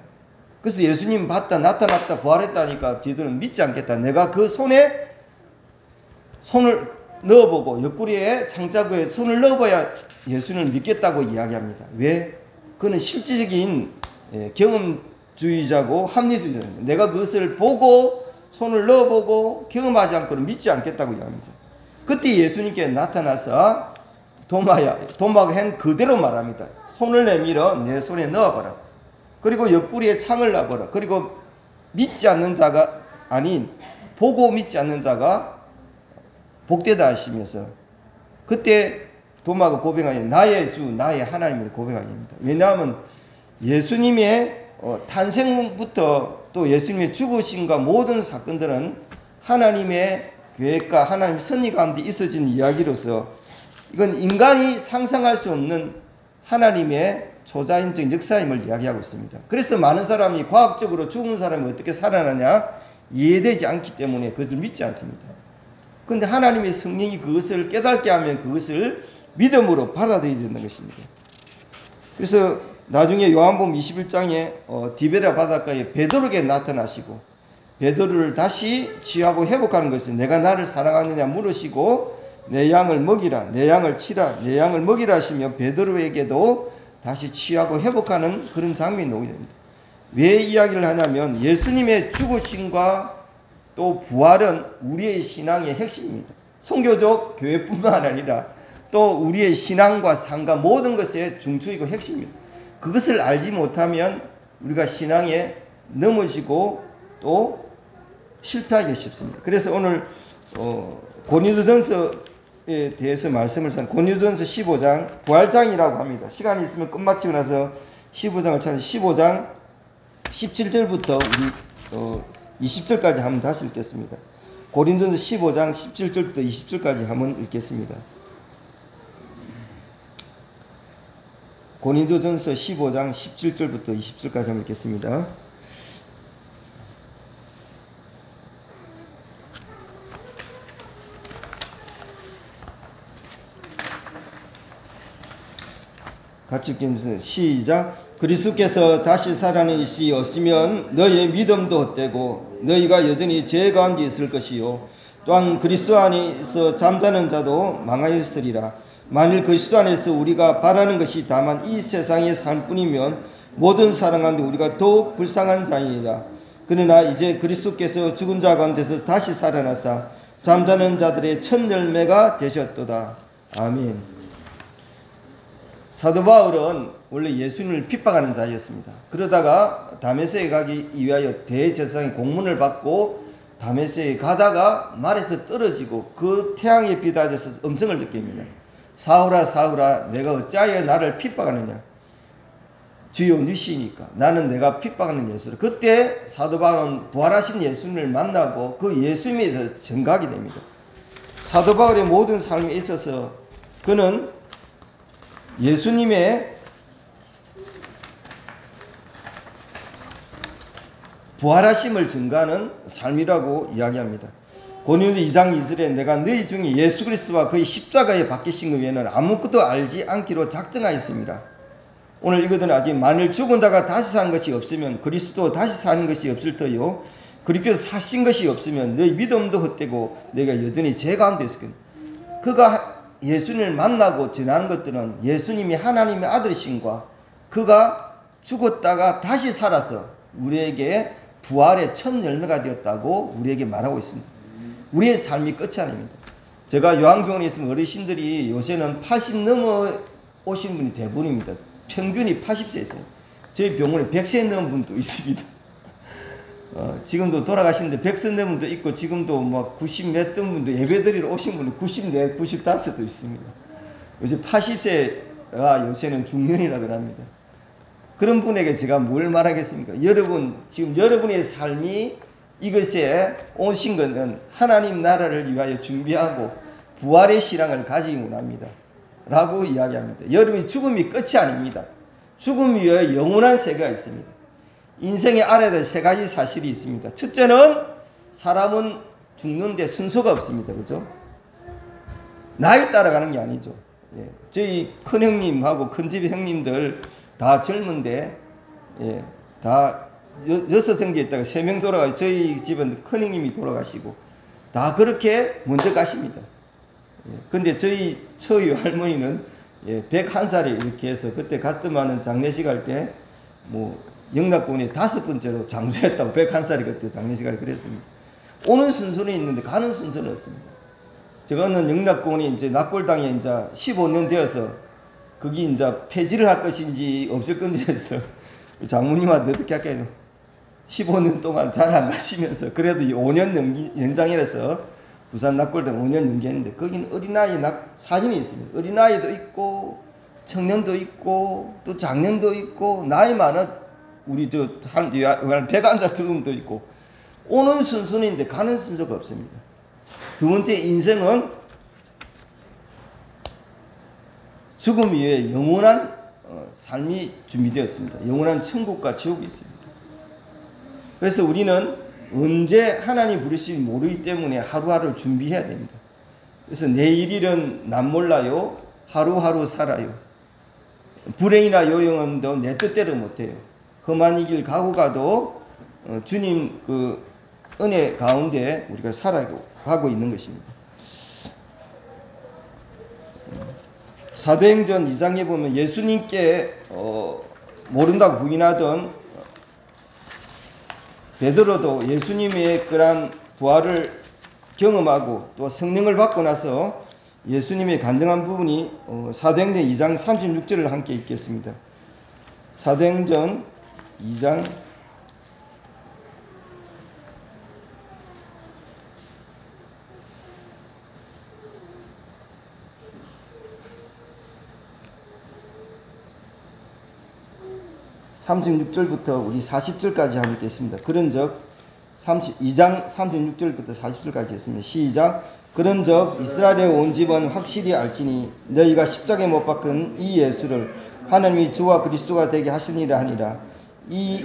그래서 예수님 봤다, 나타났다, 부활했다니까 디두는 믿지 않겠다. 내가 그 손에 손을 넣어보고 옆구리에 창자구에 손을 넣어봐야 예수님을 믿겠다고 이야기합니다. 왜? 그는 실질적인 경험주의자고 합리주의자입니다. 내가 그것을 보고 손을 넣어보고 경험하지 않고는 믿지 않겠다고 이야기합니다. 그때 예수님께 나타나서 도마가 한 그대로 말합니다. 손을 내밀어 내 손에 넣어봐라. 그리고 옆구리에 창을 놔봐라. 그리고 믿지 않는 자가 아닌 보고 믿지 않는 자가 복되다 하시면서 그때 도마가 고백하니 나의 주 나의 하나님을 고백하게 됩니다. 왜냐하면 예수님의 탄생부터 또 예수님의 죽으심과 모든 사건들은 하나님의 계획과 하나님의 섭리 가운데 있어진 이야기로서 이건 인간이 상상할 수 없는 하나님의 초자연적 역사임을 이야기하고 있습니다. 그래서 많은 사람이 과학적으로 죽은 사람이 어떻게 살아나냐 이해되지 않기 때문에 그것을 믿지 않습니다. 그런데 하나님의 성령이 그것을 깨닫게 하면 그것을 믿음으로 받아들여야 된다는 것입니다. 그래서 나중에 요한복음 21장에 디베라 바닷가에 베드로에게 나타나시고 베드로를 다시 치유하고 회복하는 것은 내가 나를 사랑하느냐 물으시고 내 양을 먹이라 내 양을 치라 내 양을 먹이라 하시며 베드로에게도 다시 치유하고 회복하는 그런 장면이 나오게 됩니다. 왜 이야기를 하냐면 예수님의 죽으심과 또 부활은 우리의 신앙의 핵심입니다. 선교적 교회뿐만 아니라 또 우리의 신앙과 삶과 모든 것의 중추이고 핵심입니다. 그것을 알지 못하면 우리가 신앙에 넘어지고 또 실패하기 쉽습니다. 그래서 오늘 고린도전서에 대해서 말씀을 산 고린도전서 15장 부활장이라고 합니다. 시간이 있으면 끝마치고 나서 15장을 찾는 15장 17절부터 우리 20절까지 한번 다시 읽겠습니다. 고린도전서 15장 17절부터 20절까지 한번 읽겠습니다. 고린도전서 15장 17절부터 20절까지 한번 읽겠습니다. 같이 읽겠습니다. 시작. 그리스도께서 다시 살아나는 일이 없으면 너희의 믿음도 헛되고 너희가 여전히 죄 가운데 있을 것이요 또한 그리스도 안에서 잠자는 자도 망하였으리라. 만일 그리스도 안에서 우리가 바라는 것이 다만 이 세상의 삶뿐이면 모든 사람 가운데 우리가 더욱 불쌍한 자이니라. 그러나 이제 그리스도께서 죽은 자 가운데서 다시 살아나사 잠자는 자들의 첫 열매가 되셨도다. 아멘. 사도 바울은 원래 예수님을 핍박하는 자였습니다. 그러다가 다메섹에 가기 위하여 대제사장의 공문을 받고 다메섹에 가다가 말에서 떨어지고 그 태양의 빛 아래서 음성을 느낍니다. 사울아 사울아 내가 어찌하여 나를 핍박하느냐. 주여 니시니까 나는 내가 핍박하는 예수를. 그때 사도 바울은 부활하신 예수님을 만나고 그 예수님에 대해서 전가하게 됩니다. 사도 바울의 모든 삶에 있어서 그는 예수님의 부활하심을 증가하는 삶이라고 이야기합니다. 고린도 2장 2절에 내가 너희 중에 예수 그리스도와 그의 십자가에 박히신 것 외에는 아무것도 알지 않기로 작정하였습니다. 오늘 이거든 아직 만일 죽은 자가 다시 사는 것이 없으면 그리스도 다시 사는 것이 없을 터요. 그리스도께서 사신 것이 없으면 너희 믿음도 헛되고 너희가 여전히 죄 가운데 있을 거예요. 그가 예수님을 만나고 전하는 것들은 예수님이 하나님의 아들이신과 그가 죽었다가 다시 살아서 우리에게 부활의 첫 열매가 되었다고 우리에게 말하고 있습니다. 우리의 삶이 끝이 아닙니다. 제가 요한병원에 있으면 어르신들이 요새는 80 넘어 오신 분이 대부분입니다. 평균이 80세 있어요. 저희 병원에 100세 넘은 분도 있습니다. 지금도 돌아가시는데 100세 넘은 분도 있고 지금도 막 90 몇 등 분도 예배드리러 오신 분이 94, 95도 있습니다. 요새 80세가 요새는 중년이라고 합니다. 그런 분에게 제가 뭘 말하겠습니까? 여러분 지금 여러분의 삶이 이것에 오신 것은 하나님 나라를 위하여 준비하고 부활의 신앙을 가지기 원합니다. 라고 이야기합니다. 여러분이 죽음이 끝이 아닙니다. 죽음 위에 영원한 세계가 있습니다. 인생에 알아야 될 세 가지 사실이 있습니다. 첫째는 사람은 죽는데 순서가 없습니다. 그죠? 나이 따라가는 게 아니죠. 예. 저희 큰 형님하고 큰 집 형님들 다 젊은데, 예, 다 여섯 형제 있다가 3명 돌아가고, 저희 집은 큰 형님이 돌아가시고, 다 그렇게 먼저 가십니다. 예. 근데 저희 처유 할머니는, 예, 101살에 이렇게 해서, 그때 갔더만은 장례식 할 때, 뭐, 영락군에 5번째로 장수했다고, 101살이 그때 장례식 할 때 그랬습니다. 오는 순서는 있는데 가는 순서는 없습니다. 저거는 영락공원이 이제 낙골당에 이제 15년 되어서 거기 이제 폐지를 할 것인지 없을 건지 해서 장모님한테 어떻게 할까요? 15년 동안 잘 안 가시면서 그래도 5년 연장이라서 부산 낙골당 5년 연기했는데 거기는 어린아이 사진이 있습니다. 어린아이도 있고 청년도 있고 또 장년도 있고 나이 많은 우리 한 101살 들음도 있고 오는 순서인데 가는 순서가 없습니다. 두 번째, 인생은 죽음 이후에 영원한 삶이 준비되었습니다. 영원한 천국과 지옥이 있습니다. 그래서 우리는 언제 하나님 부르실지 모르기 때문에 하루하루 준비해야 됩니다. 그래서 내일일은 남 몰라요. 하루하루 살아요. 불행이나 요용함도 내 뜻대로 못해요. 험한 이 길 가고 가도 주님 그 은혜 가운데 우리가 살아가고 있는 것입니다. 사도행전 2장에 보면 예수님께 모른다고 부인하던 베드로도 예수님의 그런 부활을 경험하고 또 성령을 받고 나서 예수님의 간증한 부분이 사도행전 2장 36절을 함께 읽겠습니다. 사도행전 2장 36절부터 우리 40절까지 함께 읽겠습니다. 그런즉 2장 36절부터 40절까지 했습니다. 시작. 그런즉 이스라엘의 온 집은 확실히 알지니 너희가 십자가에 못 박은 이 예수를 하나님이 주와 그리스도가 되게 하시니라 하니라.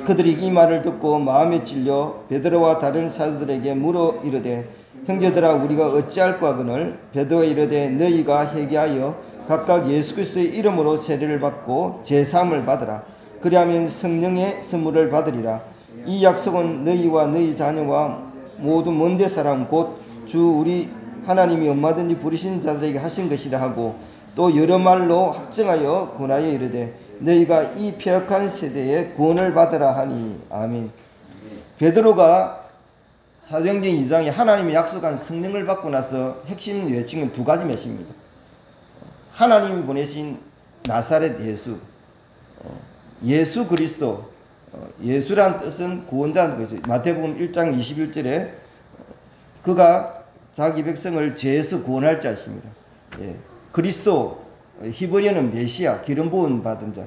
그들이 이 말을 듣고 마음에 찔려 베드로와 다른 사도들에게 물어 이르되 형제들아 우리가 어찌할까 하거늘 베드로가 이르되 너희가 회개하여 각각 예수 그리스도의 이름으로 세례를 받고 제사함을 받으라. 그리하면 성령의 선물을 받으리라. 이 약속은 너희와 너희 자녀와 모두 먼데 사람 곧 주 우리 하나님이 얼마든지 부르신 자들에게 하신 것이라 하고 또 여러 말로 확증하여 권하여 이르되 너희가 이 패역한 세대에 구원을 받으라 하니. 아멘. 베드로가 사도행전 2장에 하나님이 약속한 성령을 받고 나서 핵심 외칭은 2가지 메시입니다. 하나님이 보내신 나사렛 예수, 예수 그리스도, 예수란 뜻은 구원자는 거죠. 마태복음 1장 21절에 그가 자기 백성을 죄에서 구원할 자이십니다. 예. 그리스도, 히브리어는 메시아, 기름 부음 받은 자.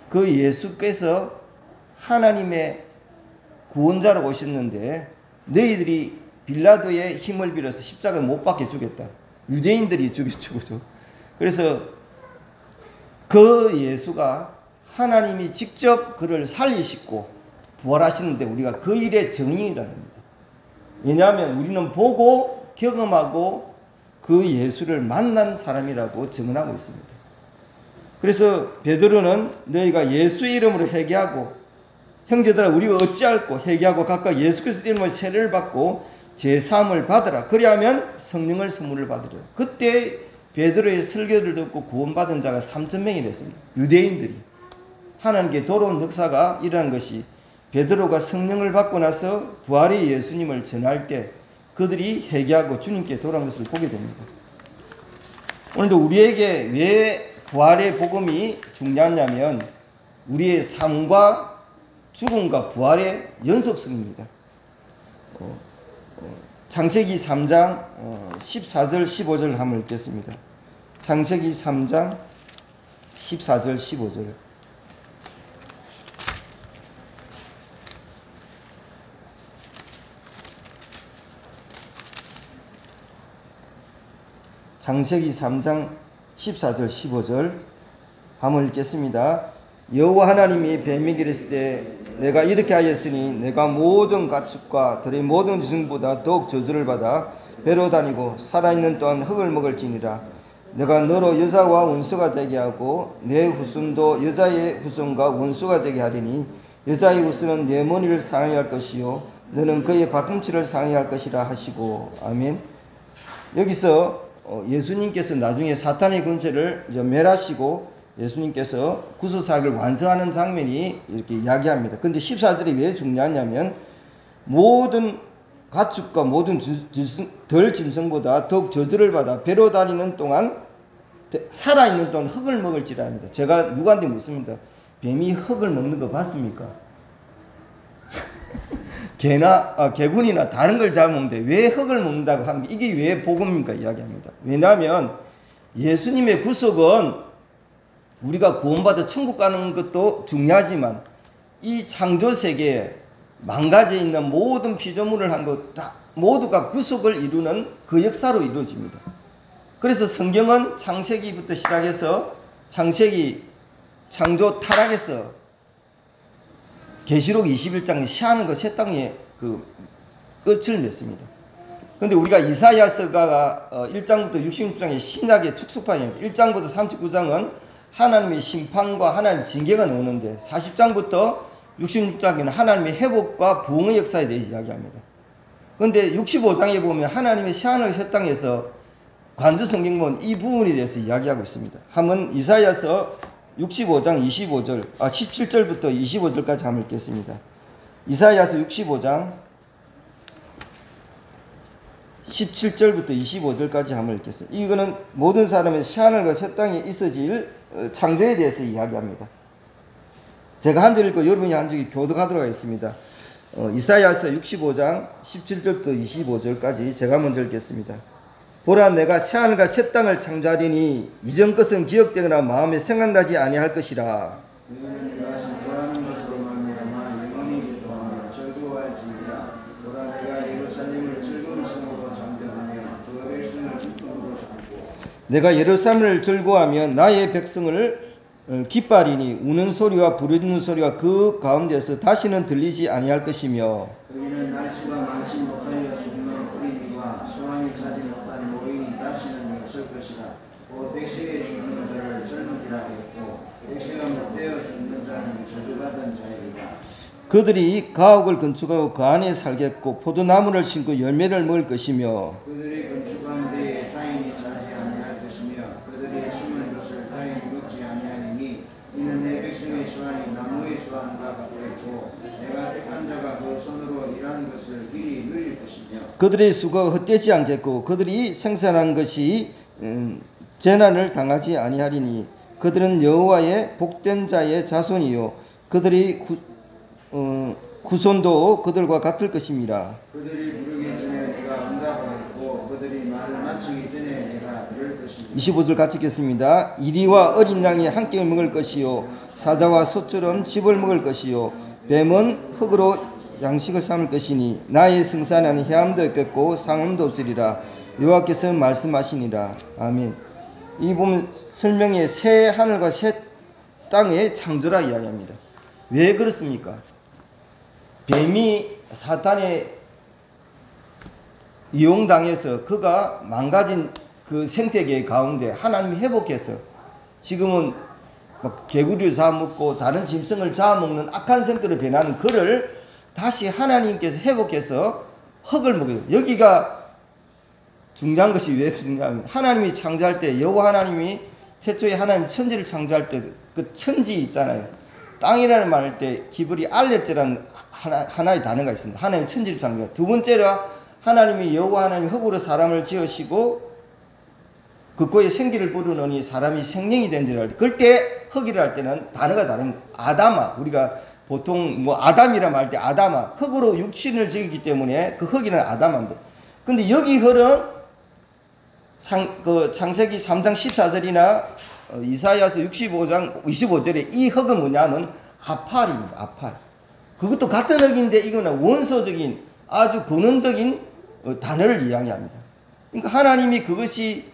그 예수께서 하나님의 구원자로 오셨는데 너희들이 빌라도의 힘을 빌어서 십자가에 못 박혀 죽였다. 유대인들이 죽였죠. 그래서 그 예수가 하나님이 직접 그를 살리시고 부활하시는데 우리가 그 일의 증인이라는 겁니다. 왜냐하면 우리는 보고 경험하고 그 예수를 만난 사람이라고 증언하고 있습니다. 그래서 베드로는 너희가 예수의 이름으로 회개하고 형제들아 우리가 어찌할꼬 회개하고 각각 예수 그리스도 이름으로 세례를 받고 제사함을 받으라. 그리하면 성령을 선물을 받으라. 그때 베드로의 설교를 듣고 구원받은 자가 3,000명이 됐습니다. 유대인들이. 하나님께 돌아온 역사가 일어난 것이 베드로가 성령을 받고 나서 부활의 예수님을 전할 때 그들이 회개하고 주님께 돌아온 것을 보게 됩니다. 오늘도 우리에게 왜 부활의 복음이 중요하냐면 우리의 삶과 죽음과 부활의 연속성입니다. 창세기 3장 14절 15절 한번 읽겠습니다. 창세기 3장 14절 15절. 창세기 3장 14절 15절 한번 읽겠습니다. 여호와 하나님이 뱀에게 이르실 때 내가 이렇게 하였으니 내가 모든 가축과 들의 모든 짐승보다 더욱 저주를 받아 배로 다니고 살아있는 동안 흙을 먹을지니라. 내가 너로 여자와 원수가 되게 하고 내 후손도 여자의 후손과 원수가 되게 하리니 여자의 후손은 내 머리를 상하게 할 것이요 너는 그의 발꿈치를 상하게 할 것이라 하시고. 아멘. 여기서 예수님께서 나중에 사탄의 권세를 멸하시고 예수님께서 구속사역을 완성하는 장면이 이렇게 이야기합니다. 근데 14절이 왜 중요하냐면 모든 가축과 모든 덜 짐승보다 더욱 저주를 받아 배로 다니는 동안 살아있는 동안 흙을 먹을지라 합니다. 제가 누구한테 묻습니다. 뱀이 흙을 먹는 거 봤습니까? 개군이나 다른 걸 잘 먹는데 왜 흙을 먹는다고 합니까? 이게 왜 복음입니까? 이야기합니다. 왜냐하면 예수님의 구속은 우리가 구원받아 천국 가는 것도 중요하지만 이 창조세계에 망가져 있는 모든 피조물을 한 것 다 모두가 구속을 이루는 그 역사로 이루어집니다. 그래서 성경은 창세기부터 시작해서 창세기 창조 타락에서 계시록 21장 새하늘과 새 땅의 그 끝을 맺습니다. 그런데 우리가 이사야서가 1장부터 66장의 신약의 축소판입니다. 1장부터 39장은 하나님의 심판과 하나님의 징계가 나오는데 40장부터 66장에는 하나님의 회복과 부흥의 역사에 대해 이야기합니다. 그런데 65장에 보면 하나님의 새하늘 새 땅에서 관주 성경 보면 이 부분에 대해서 이야기하고 있습니다. 한번 이사야서 65장 17절부터 25절까지 한번 읽겠습니다. 이사야서 65장 17절부터 25절까지 한번 읽겠습니다. 이거는 모든 사람의 새하늘과 새 땅에 있어질 창조에 대해서 이야기합니다. 제가 한 절 읽고 여러분이 한 절이 교독하도록 하겠습니다. 이사야서 65장 17절부터 25절까지 제가 먼저 읽겠습니다. 보라, 내가 새하늘과 새 땅을 창조하리니 이전 것은 기억되거나 마음에 생각나지 아니할 것이라. 내가 예루살렘을 즐거워하면 나의 백성을 기뻐하리니 우는 소리와 부르짖는 소리가 그 가운데서 다시는 들리지 아니할 것이며 그이는 날수가 많지 못하여 죽는 어린이와 소망이 자진 없다는 노인이 다시는 없을 것이라. 곧 백성의 죽는 자를 젊은이라 했고 백성이 못되어 죽는 자는 저주받은 자이리라. 그들이 가옥을 건축하고 그 안에 살겠고 포도나무를 심고 열매를 먹을 것이며 그들이 건축한 데에 타인이 살지 아니할 것이며 그들이 심은 것을 타인이 먹지 아니하리니 이는 내 백성의 수완이 나무의 수완과 같겠고 내가 택한 자가 그 손으로 일하는 것을 길이 누릴 것이며 그들의 수고가 헛되지 않겠고 그들이 생산한 것이 재난을 당하지 아니하리니 그들은 여호와의 복된 자의 자손이요 그들이 후손도 그들과 같을 것입니다. 그들이 부르기 전에 내가 응답하겠고 그들이 말을 마치기 전에 내가 들을 것입니다. 25절 같이 읽겠습니다. 이리와 어린 양이 함께 먹을 것이요 사자와 소처럼 즙을 먹을 것이요 뱀은 흙으로 양식을 삼을 것이니 나의 승산에는 해함도 없겠고 상음도 없으리라. 여호와께서 말씀하시니라. 아멘. 이 보면 설명에 새 하늘과 새 땅의 창조라 이야기합니다. 왜 그렇습니까? 뱀이 사탄에 이용당해서 그가 망가진 그 생태계 가운데 하나님이 회복해서 지금은 막 개구리를 잡아먹고 다른 짐승을 잡아먹는 악한 생태로 변하는 그를 다시 하나님께서 회복해서 흙을 먹여요. 여기가 중요한 것이 왜 중요하면 하나님이 창조할 때 여호와 하나님이 태초에 하나님 천지를 창조할 때 그 천지 있잖아요. 땅이라는 말 할 때 히브리 알렛이라는 하나의 단어가 있습니다. 하나님 천지를 창조해요. 두 번째로 하나님이 여호와 하나님 흙으로 사람을 지으시고 그거에 생기를 부르느니 사람이 생명이 된 줄 알때 그때 흙이라 할 때는 단어가 다릅니다. 아담아 우리가 보통 뭐 아담이라 말 때 아담아 흙으로 육신을 지었기 때문에 그 흙이는 아담한데 근데 여기 흙은 창세기 3장 14절이나 이사야서 65장 25절에 이 흙은 뭐냐면 아팔입니다. 아팔. 그것도 같은 흙인데 이거는 원소적인 아주 근원적인 단어를 이야기합니다. 그러니까 하나님이 그것이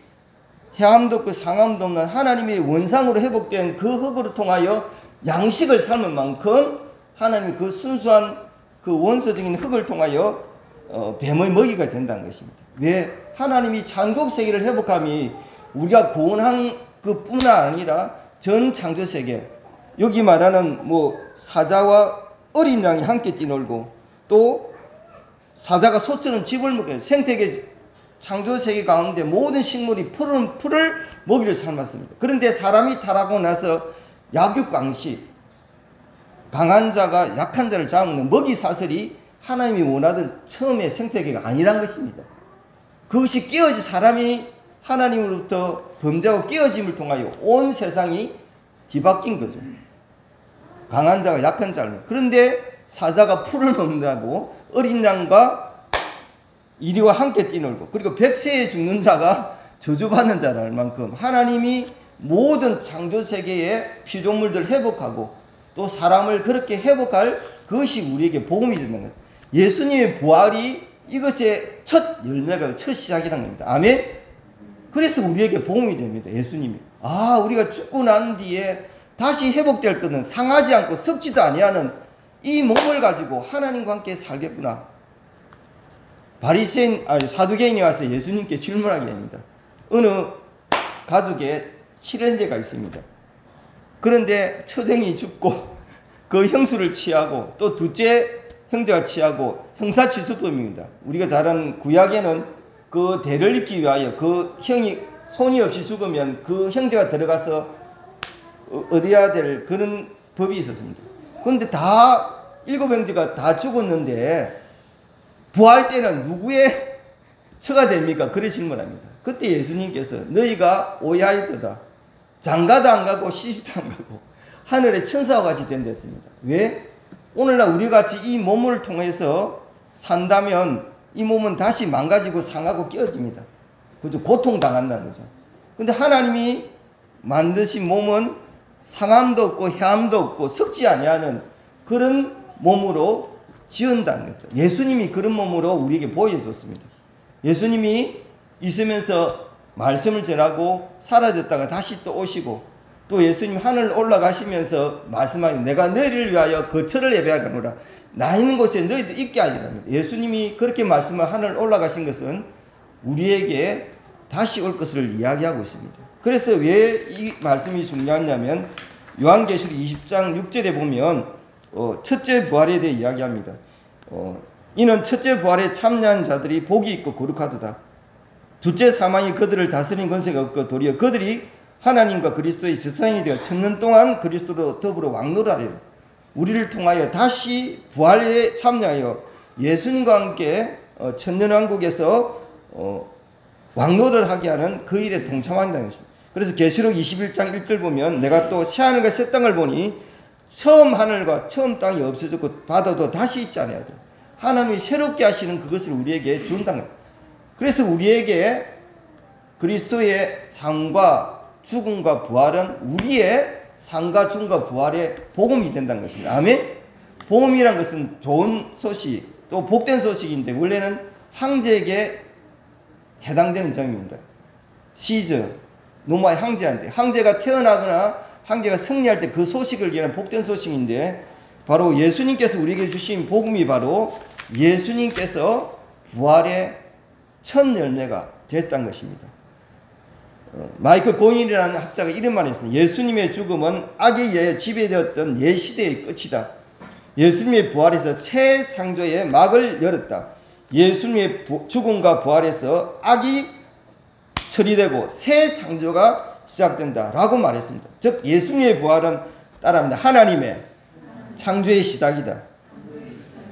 해함도 없고 상함도 없는 하나님의 원상으로 회복된 그 흙으로 통하여 양식을 삶은 만큼 하나님이 그 순수한 그 원소적인 흙을 통하여 뱀의 먹이가 된다는 것입니다. 왜? 하나님이 창조 세계를 회복함이 우리가 구원한 그뿐만 아니라 전 창조 세계, 여기 말하는 뭐 사자와 어린 양이 함께 뛰놀고 또 사자가 소처럼 즙을 먹게 생태계 창조 세계 가운데 모든 식물이 풀을 먹이를 삼았습니다. 그런데 사람이 타락하고 나서 약육강식, 강한 자가 약한 자를 잡는 먹이 사슬이 하나님이 원하던 처음의 생태계가 아니란 것입니다. 그것이 깨어지 사람이 하나님으로부터 범죄하고 깨어짐을 통하여 온 세상이 뒤바뀐 거죠. 강한 자가 약한 자를. 그런데 사자가 풀을 먹는다고 어린 양과 이리와 함께 뛰놀고, 그리고 백세에 죽는 자가 저주받는 자랄 만큼 하나님이 모든 창조 세계의 피조물들 회복하고 또 사람을 그렇게 회복할 그것이 우리에게 복음이 되는 거예요. 예수님의 부활이 이것의 첫 열매가 첫 시작이라는 겁니다. 아멘. 그래서 우리에게 복음이 됩니다. 예수님이. 우리가 죽고 난 뒤에 다시 회복될 것은 상하지 않고 썩지도 아니하는 이 몸을 가지고 하나님과 함께 살겠구나. 사두개인이 와서 예수님께 질문하게 됩니다. 어느 가족에 칠형제가 있습니다. 그런데 첫형이 죽고 그 형수를 취하고 또 둘째 형제가 취하고 형사치수법입니다. 우리가 잘 아는 구약에는 그 대를 잇기 위하여 그 형이 손이 없이 죽으면 그 형제가 들어가서 얻어야 될 그런 법이 있었습니다. 그런데 다 일곱 형제가 다 죽었는데 부활 때는 누구의 처가 됩니까? 그래 질문합니다. 그때 예수님께서 너희가 오해하였도다. 장가도 안 가고 시집도 안 가고 하늘의 천사와 같이 된다 했습니다. 왜? 오늘날 우리 같이 이 몸을 통해서 산다면 이 몸은 다시 망가지고 상하고 깨어집니다. 그죠? 고통당한다는 거죠. 근데 하나님이 만드신 몸은 상함도 없고 해함도 없고 썩지 아니하는 그런 몸으로 지은다는 거죠. 예수님이 그런 몸으로 우리에게 보여줬습니다. 예수님이 있으면서 말씀을 전하고 사라졌다가 다시 또 오시고 또 예수님 하늘 올라가시면서 말씀하니 내가 너희를 위하여 거처를 예배하노라. 나 있는 곳에 너희도 있게 하리랍니다. 예수님이 그렇게 말씀을 하늘 올라가신 것은 우리에게 다시 올 것을 이야기하고 있습니다. 그래서 왜 이 말씀이 중요하냐면 요한계시록 20장 6절에 보면 첫째 부활에 대해 이야기합니다. 이는 첫째 부활에 참여한 자들이 복이 있고 거룩하도다. 둘째 사망이 그들을 다스린 권세가 없고 도리어 그들이 하나님과 그리스도의 지상이 되어 천년 동안 그리스도로 더불어 왕노라리라. 우리를 통하여 다시 부활에 참여하여 예수님과 함께 천년왕국에서 왕노를 하게 하는 그 일에 동참한다는 것입니다. 그래서 계시록 21장 1절 보면 내가 또 새하늘과 새 땅을 보니 처음 하늘과 처음 땅이 없어졌고 바다도 다시 있지 않아야 돼. 하나님이 새롭게 하시는 그것을 우리에게 준다는 거예요. 그래서 우리에게 그리스도의 삶과 죽음과 부활은 우리의 삶과 죽음과 부활의 복음이 된다는 것입니다. 아멘. 복음이란 것은 좋은 소식 또 복된 소식인데 원래는 황제에게 해당되는 점입니다. 시저 노마의 황제한테 황제가 태어나거나 황제가 승리할 때 그 소식을 얘기하는 복된 소식인데 바로 예수님께서 우리에게 주신 복음이 바로 예수님께서 부활의 첫 열매가 됐다는 것입니다. 마이클 고인이라는 학자가 이런 말을 했습니다. 예수님의 죽음은 악에 의해 지배되었던 옛시대의 끝이다. 예수님의 부활에서 새 창조의 막을 열었다. 예수님의 죽음과 부활에서 악이 처리되고 새 창조가 시작된다 라고 말했습니다. 즉 예수님의 부활은 따라합니다. 하나님의 창조의 시작이다.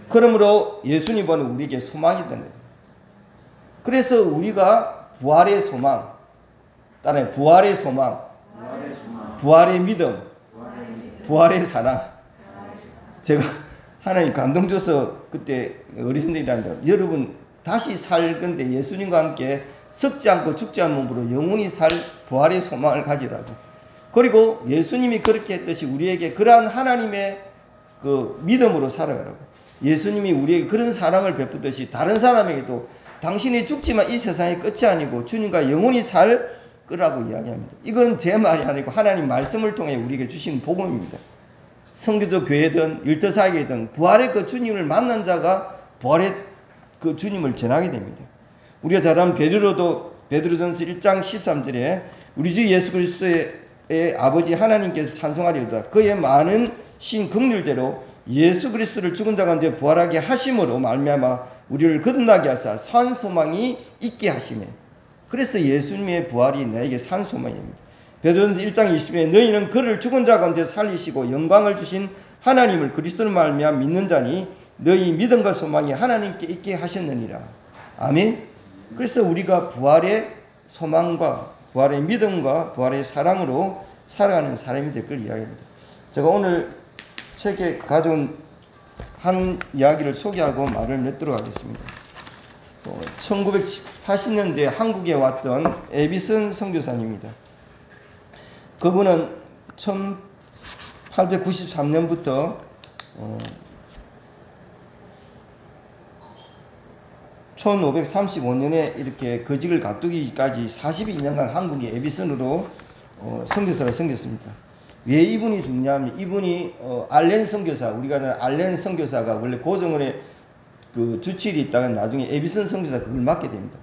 그러므로 예수님 부활은 우리에게 소망이 된다. 그래서 우리가 부활의 소망, 따라해 부활의 소망, 부활의 믿음, 부활의 사랑. 제가 하나님 감동 줘서 그때 어르신들이란다. 여러분 다시 살 건데 예수님과 함께 썩지 않고 죽지 않은 몸으로 영원히 살 부활의 소망을 가지라고. 그리고 예수님이 그렇게 했듯이 우리에게 그러한 하나님의 그 믿음으로 살아가라고. 예수님이 우리에게 그런 사랑을 베푸듯이 다른 사람에게도 당신이 죽지만 이 세상의 끝이 아니고 주님과 영원히 살 거라고 이야기합니다. 이건 제 말이 아니고 하나님 말씀을 통해 우리에게 주신 복음입니다. 선교도 교회든 일터사역이든 부활의 그 주님을 만난 자가 부활의 그 주님을 전하게 됩니다. 우리가 잘 아는 베드로전서 1장 13절에 우리 주 예수 그리스도의 아버지 하나님께서 찬송하리로다. 그의 많은 신 긍휼대로 예수 그리스도를 죽은 자 가운데 부활하게 하심으로 말미암아 우리를 거듭나게 하사 산 소망이 있게 하시매. 그래서 예수님의 부활이 나에게 산 소망입니다. 베드로전서 1장 20절에 너희는 그를 죽은 자 가운데 살리시고 영광을 주신 하나님을 그리스도를 말미암아 믿는 자니 너희 믿음과 소망이 하나님께 있게 하셨느니라. 아멘. 그래서 우리가 부활의 소망과 부활의 믿음과 부활의 사랑으로 살아가는 사람이 될 걸 이야기합니다. 제가 오늘 책에 가져온 한 이야기를 소개하고 말을 맺도록 하겠습니다. 1980년대 한국에 왔던 에비슨 선교사님입니다. 그분은 1893년부터 1535년에 이렇게 거직을 갖두기까지 42년간 한국의 에비슨으로 선교사를 섬겼습니다. 왜 이분이 중요하면 이분이 알렌 선교사, 우리가 아는 알렌 선교사가 원래 고정원에 그 주치일이 있다가 나중에 에비슨 선교사 그걸 맡게 됩니다.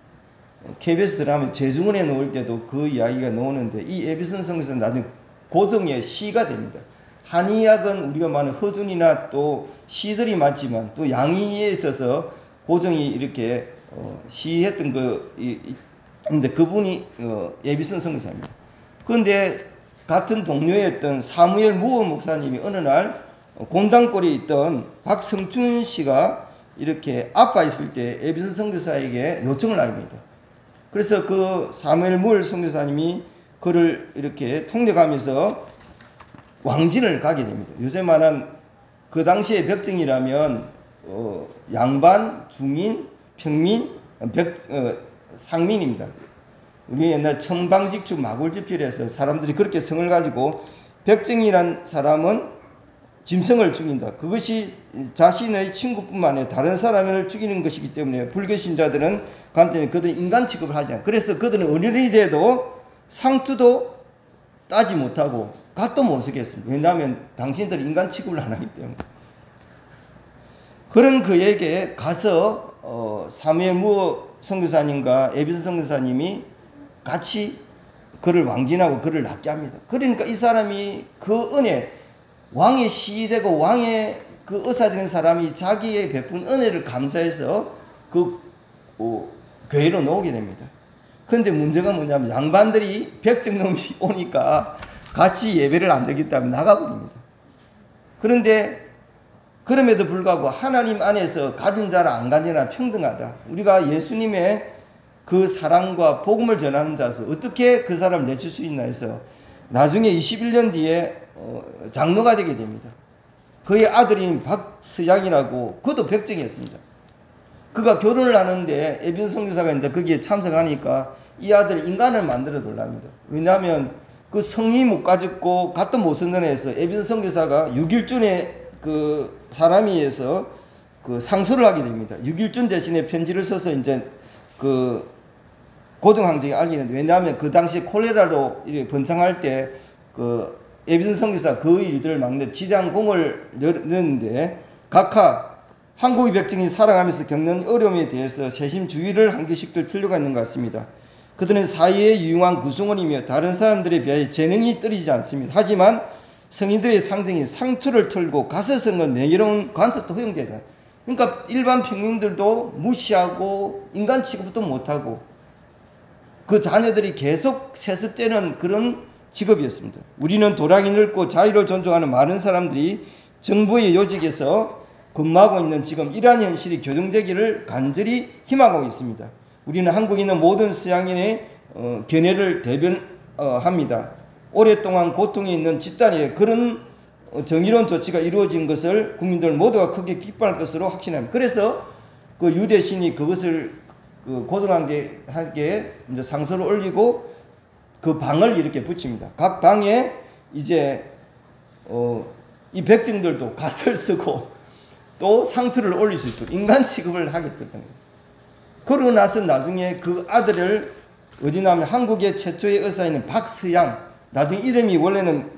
KBS 드라마 재중원에 넣을 때도 그 이야기가 나오는데 이 에비슨 선교사는 나중에 고정의 시가 됩니다. 한의학은 우리가 말하는 허준이나 또 시들이 많지만 또 양의에 있어서 고정이 이렇게 시했던 근데 그분이 에비슨 선교사입니다. 그런데 같은 동료였던 사무엘 무어 목사님이 어느 날 공당골에 있던 박성춘 씨가 이렇게 아파 있을 때 에비슨 선교사에게 요청을 합니다. 그래서 그 사무엘 무어 선교사님이 그를 이렇게 통역하면서 왕진을 가게 됩니다. 요새 말한 그 당시의 벽정이라면 양반, 중인, 평민, 상민입니다. 우리 옛날 청방직추 마골지필에서 사람들이 그렇게 성을 가지고 벽정이란 사람은 짐승을 죽인다. 그것이 자신의 친구뿐만 아니라 다른 사람을 죽이는 것이기 때문에 불교신자들은 간단히 그들은 인간 취급을 하지 않아요. 그래서 그들은 어른이 돼도 상투도 따지 못하고 갓도 못 쓰겠습니다. 왜냐하면 당신들이 인간 취급을 안 하기 때문에. 그런 그에게 가서 사무엘 무어 선교사님과 에비슨 선교사님이 같이 그를 왕진하고 그를 낫게 합니다. 그러니까 이 사람이 그 은혜, 왕의 시되고 왕의 그 의사되는 사람이 자기의 베푼 은혜를 감사해서 그 교회로 나오게 됩니다. 그런데 문제가 뭐냐면 양반들이 백정놈이 오니까 같이 예배를 안 드리기 때문에 나가버립니다. 그런데 그럼에도 불구하고 하나님 안에서 가진 자라 안 가진 자라 평등하다. 우리가 예수님의 그 사랑과 복음을 전하는 자서 어떻게 그 사람을 내칠 수 있나 해서 나중에 21년 뒤에 장로가 되게 됩니다. 그의 아들인 박서양이라고 그도 백정이었습니다. 그가 결혼을 하는데 에비슨 선교사가 이제 거기에 참석하니까 이 아들 인간을 만들어 달랍니다. 왜냐하면 그 성이 못 가졌고 갓도 못 쓰는 애에서 에비슨 선교사가 6일준에 그 사람이에서 그 상소를 하게 됩니다. 6일준 대신에 편지를 써서 이제 그 고등황제에 알리는데, 왜냐하면 그 당시에 콜레라로 번창할 때 그 에비슨 선교사 그 일들을 막는 지대한 공을 넣는데 각하 한국의 백성이 살아가면서 겪는 어려움에 대해서 세심 주의를 한 개씩 둘 필요가 있는 것 같습니다. 그들은 사회에 유용한 구성원이며 다른 사람들에 비하여 재능이 떨어지지 않습니다. 하지만 성인들의 상징인 상투를 털고 가서성은 명예로운 관습도 허용되다. 그러니까 일반 평민들도 무시하고 인간 취급도 못하고 그 자녀들이 계속 세습되는 그런 직업이었습니다. 우리는 도량이 넓고 자유를 존중하는 많은 사람들이 정부의 요직에서 근무하고 있는 지금 이러한 현실이 교정되기를 간절히 희망하고 있습니다. 우리는 한국에 있는 모든 서양인의 견해를 대변합니다. 오랫동안 고통에 있는 집단에 그런 정의로운 조치가 이루어진 것을 국민들 모두가 크게 기뻐할 것으로 확신합니다. 그래서 그 유대신이 그것을 그 고등학교에 이제 상소를 올리고 그 방을 이렇게 붙입니다. 각 방에 이제 이 백정들도 갓을 쓰고 또 상투를 올릴 수 있도록 인간 취급을 하겠다는 거예요. 그러고 나서 나중에 그 아들을 어디 나면 한국의 최초의 의사인 박서양, 나중에 이름이 원래는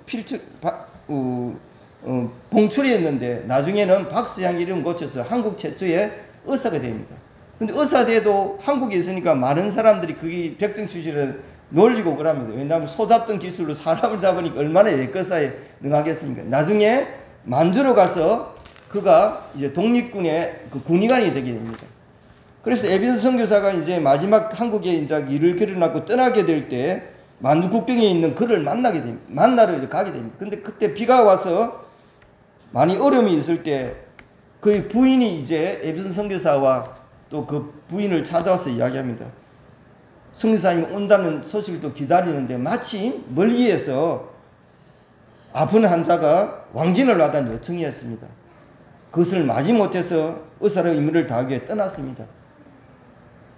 봉출이었는데 나중에는 박서양 이름 고쳐서 한국 최초의 의사가 됩니다. 근데 의사 돼도 한국에 있으니까 많은 사람들이 그게 백정 출신을 놀리고 그럽니다. 왜냐하면 소 잡던 기술로 사람을 잡으니까 얼마나 예거사에 능하겠습니까? 나중에 만주로 가서 그가 이제 독립군의 그 군의관이 되게 됩니다. 그래서 에비슨 선교사가 이제 마지막 한국에 이제 일을 그려놓고 떠나게 될 때 만주 국경에 있는 그를 만나게 됩니다. 만나러 가게 됩니다. 근데 그때 비가 와서 많이 어려움이 있을 때 그의 부인이 이제 에비슨 선교사와 또 그 부인을 찾아와서 이야기합니다. 선교사님이 온다는 소식을 또 기다리는데 마침 멀리에서 아픈 환자가 왕진을 하다는 요청이었습니다. 그것을 마지 못해서 의사의 임무를 다하기 위해 떠났습니다.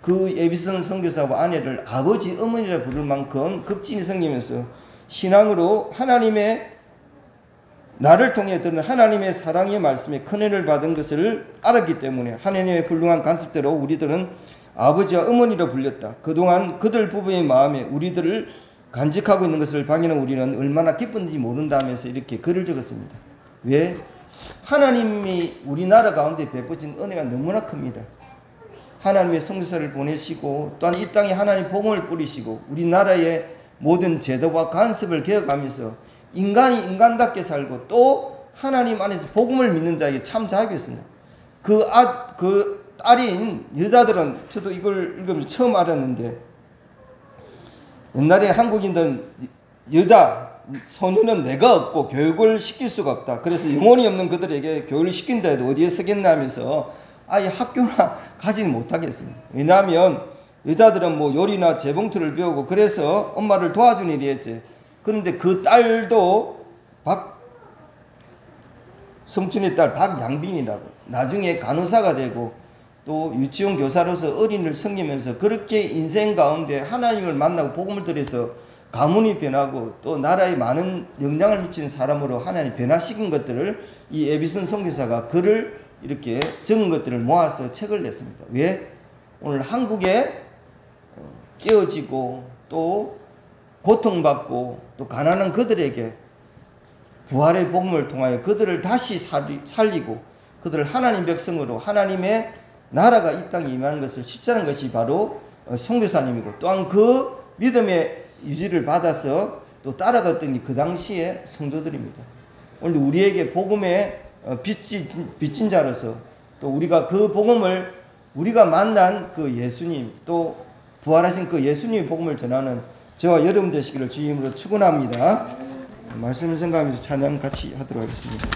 그 에비슨 선교사와 아내를 아버지 어머니라 부를 만큼 급진이 생기면서 신앙으로 하나님의 나를 통해 들은 하나님의 사랑의 말씀에 큰 은혜를 받은 것을 알았기 때문에 하나님의 훌륭한 간섭대로 우리들은 아버지와 어머니로 불렸다. 그동안 그들 부부의 마음에 우리들을 간직하고 있는 것을 방해하는 우리는 얼마나 기쁜지 모른다 하면서 이렇게 글을 적었습니다. 왜? 하나님이 우리나라 가운데 베푸신 은혜가 너무나 큽니다. 하나님의 선교사를 보내시고 또한 이 땅에 하나님 복음을 뿌리시고 우리나라의 모든 제도와 간섭을 개혁하면서 인간이 인간답게 살고 또 하나님 안에서 복음을 믿는 자에게 참 자유했습니다. 그 딸인 여자들은 저도 이걸 읽으면서 처음 알았는데 옛날에 한국인들은 여자 소녀는 내가 없고 교육을 시킬 수가 없다. 그래서 영혼이 없는 그들에게 교육을 시킨다 해도 어디에 쓰겠나 하면서 아예 학교나 가지는 못하겠습니다. 왜냐하면 여자들은 뭐 요리나 재봉틀을 배우고 그래서 엄마를 도와주는 일이 했지. 그런데 그 딸도 성춘의 딸 박양빈이라고 나중에 간호사가 되고 또 유치원 교사로서 어린이를 섬기면서 그렇게 인생 가운데 하나님을 만나고 복음을 들여서 가문이 변하고 또 나라에 많은 영향을 미치는 사람으로 하나님 변화시킨 것들을 이 에비슨 선교사가 글을 이렇게 적은 것들을 모아서 책을 냈습니다. 왜? 오늘 한국에 깨어지고 또 고통받고 또 가난한 그들에게 부활의 복음을 통하여 그들을 다시 살리고 그들을 하나님 백성으로 하나님의 나라가 이 땅에 임하는 것을 실천하는 것이 바로 선교사님이고 또한 그 믿음의 유지를 받아서 또 따라갔더니 그 당시에 성도들입니다. 오늘 우리에게 복음의 빚진 자로서 또 우리가 그 복음을 우리가 만난 그 예수님 또 부활하신 그 예수님의 복음을 전하는 저와 여러분 되시기를 주의 이름으로 축원합니다. 말씀을 생각하면서 찬양 같이 하도록 하겠습니다.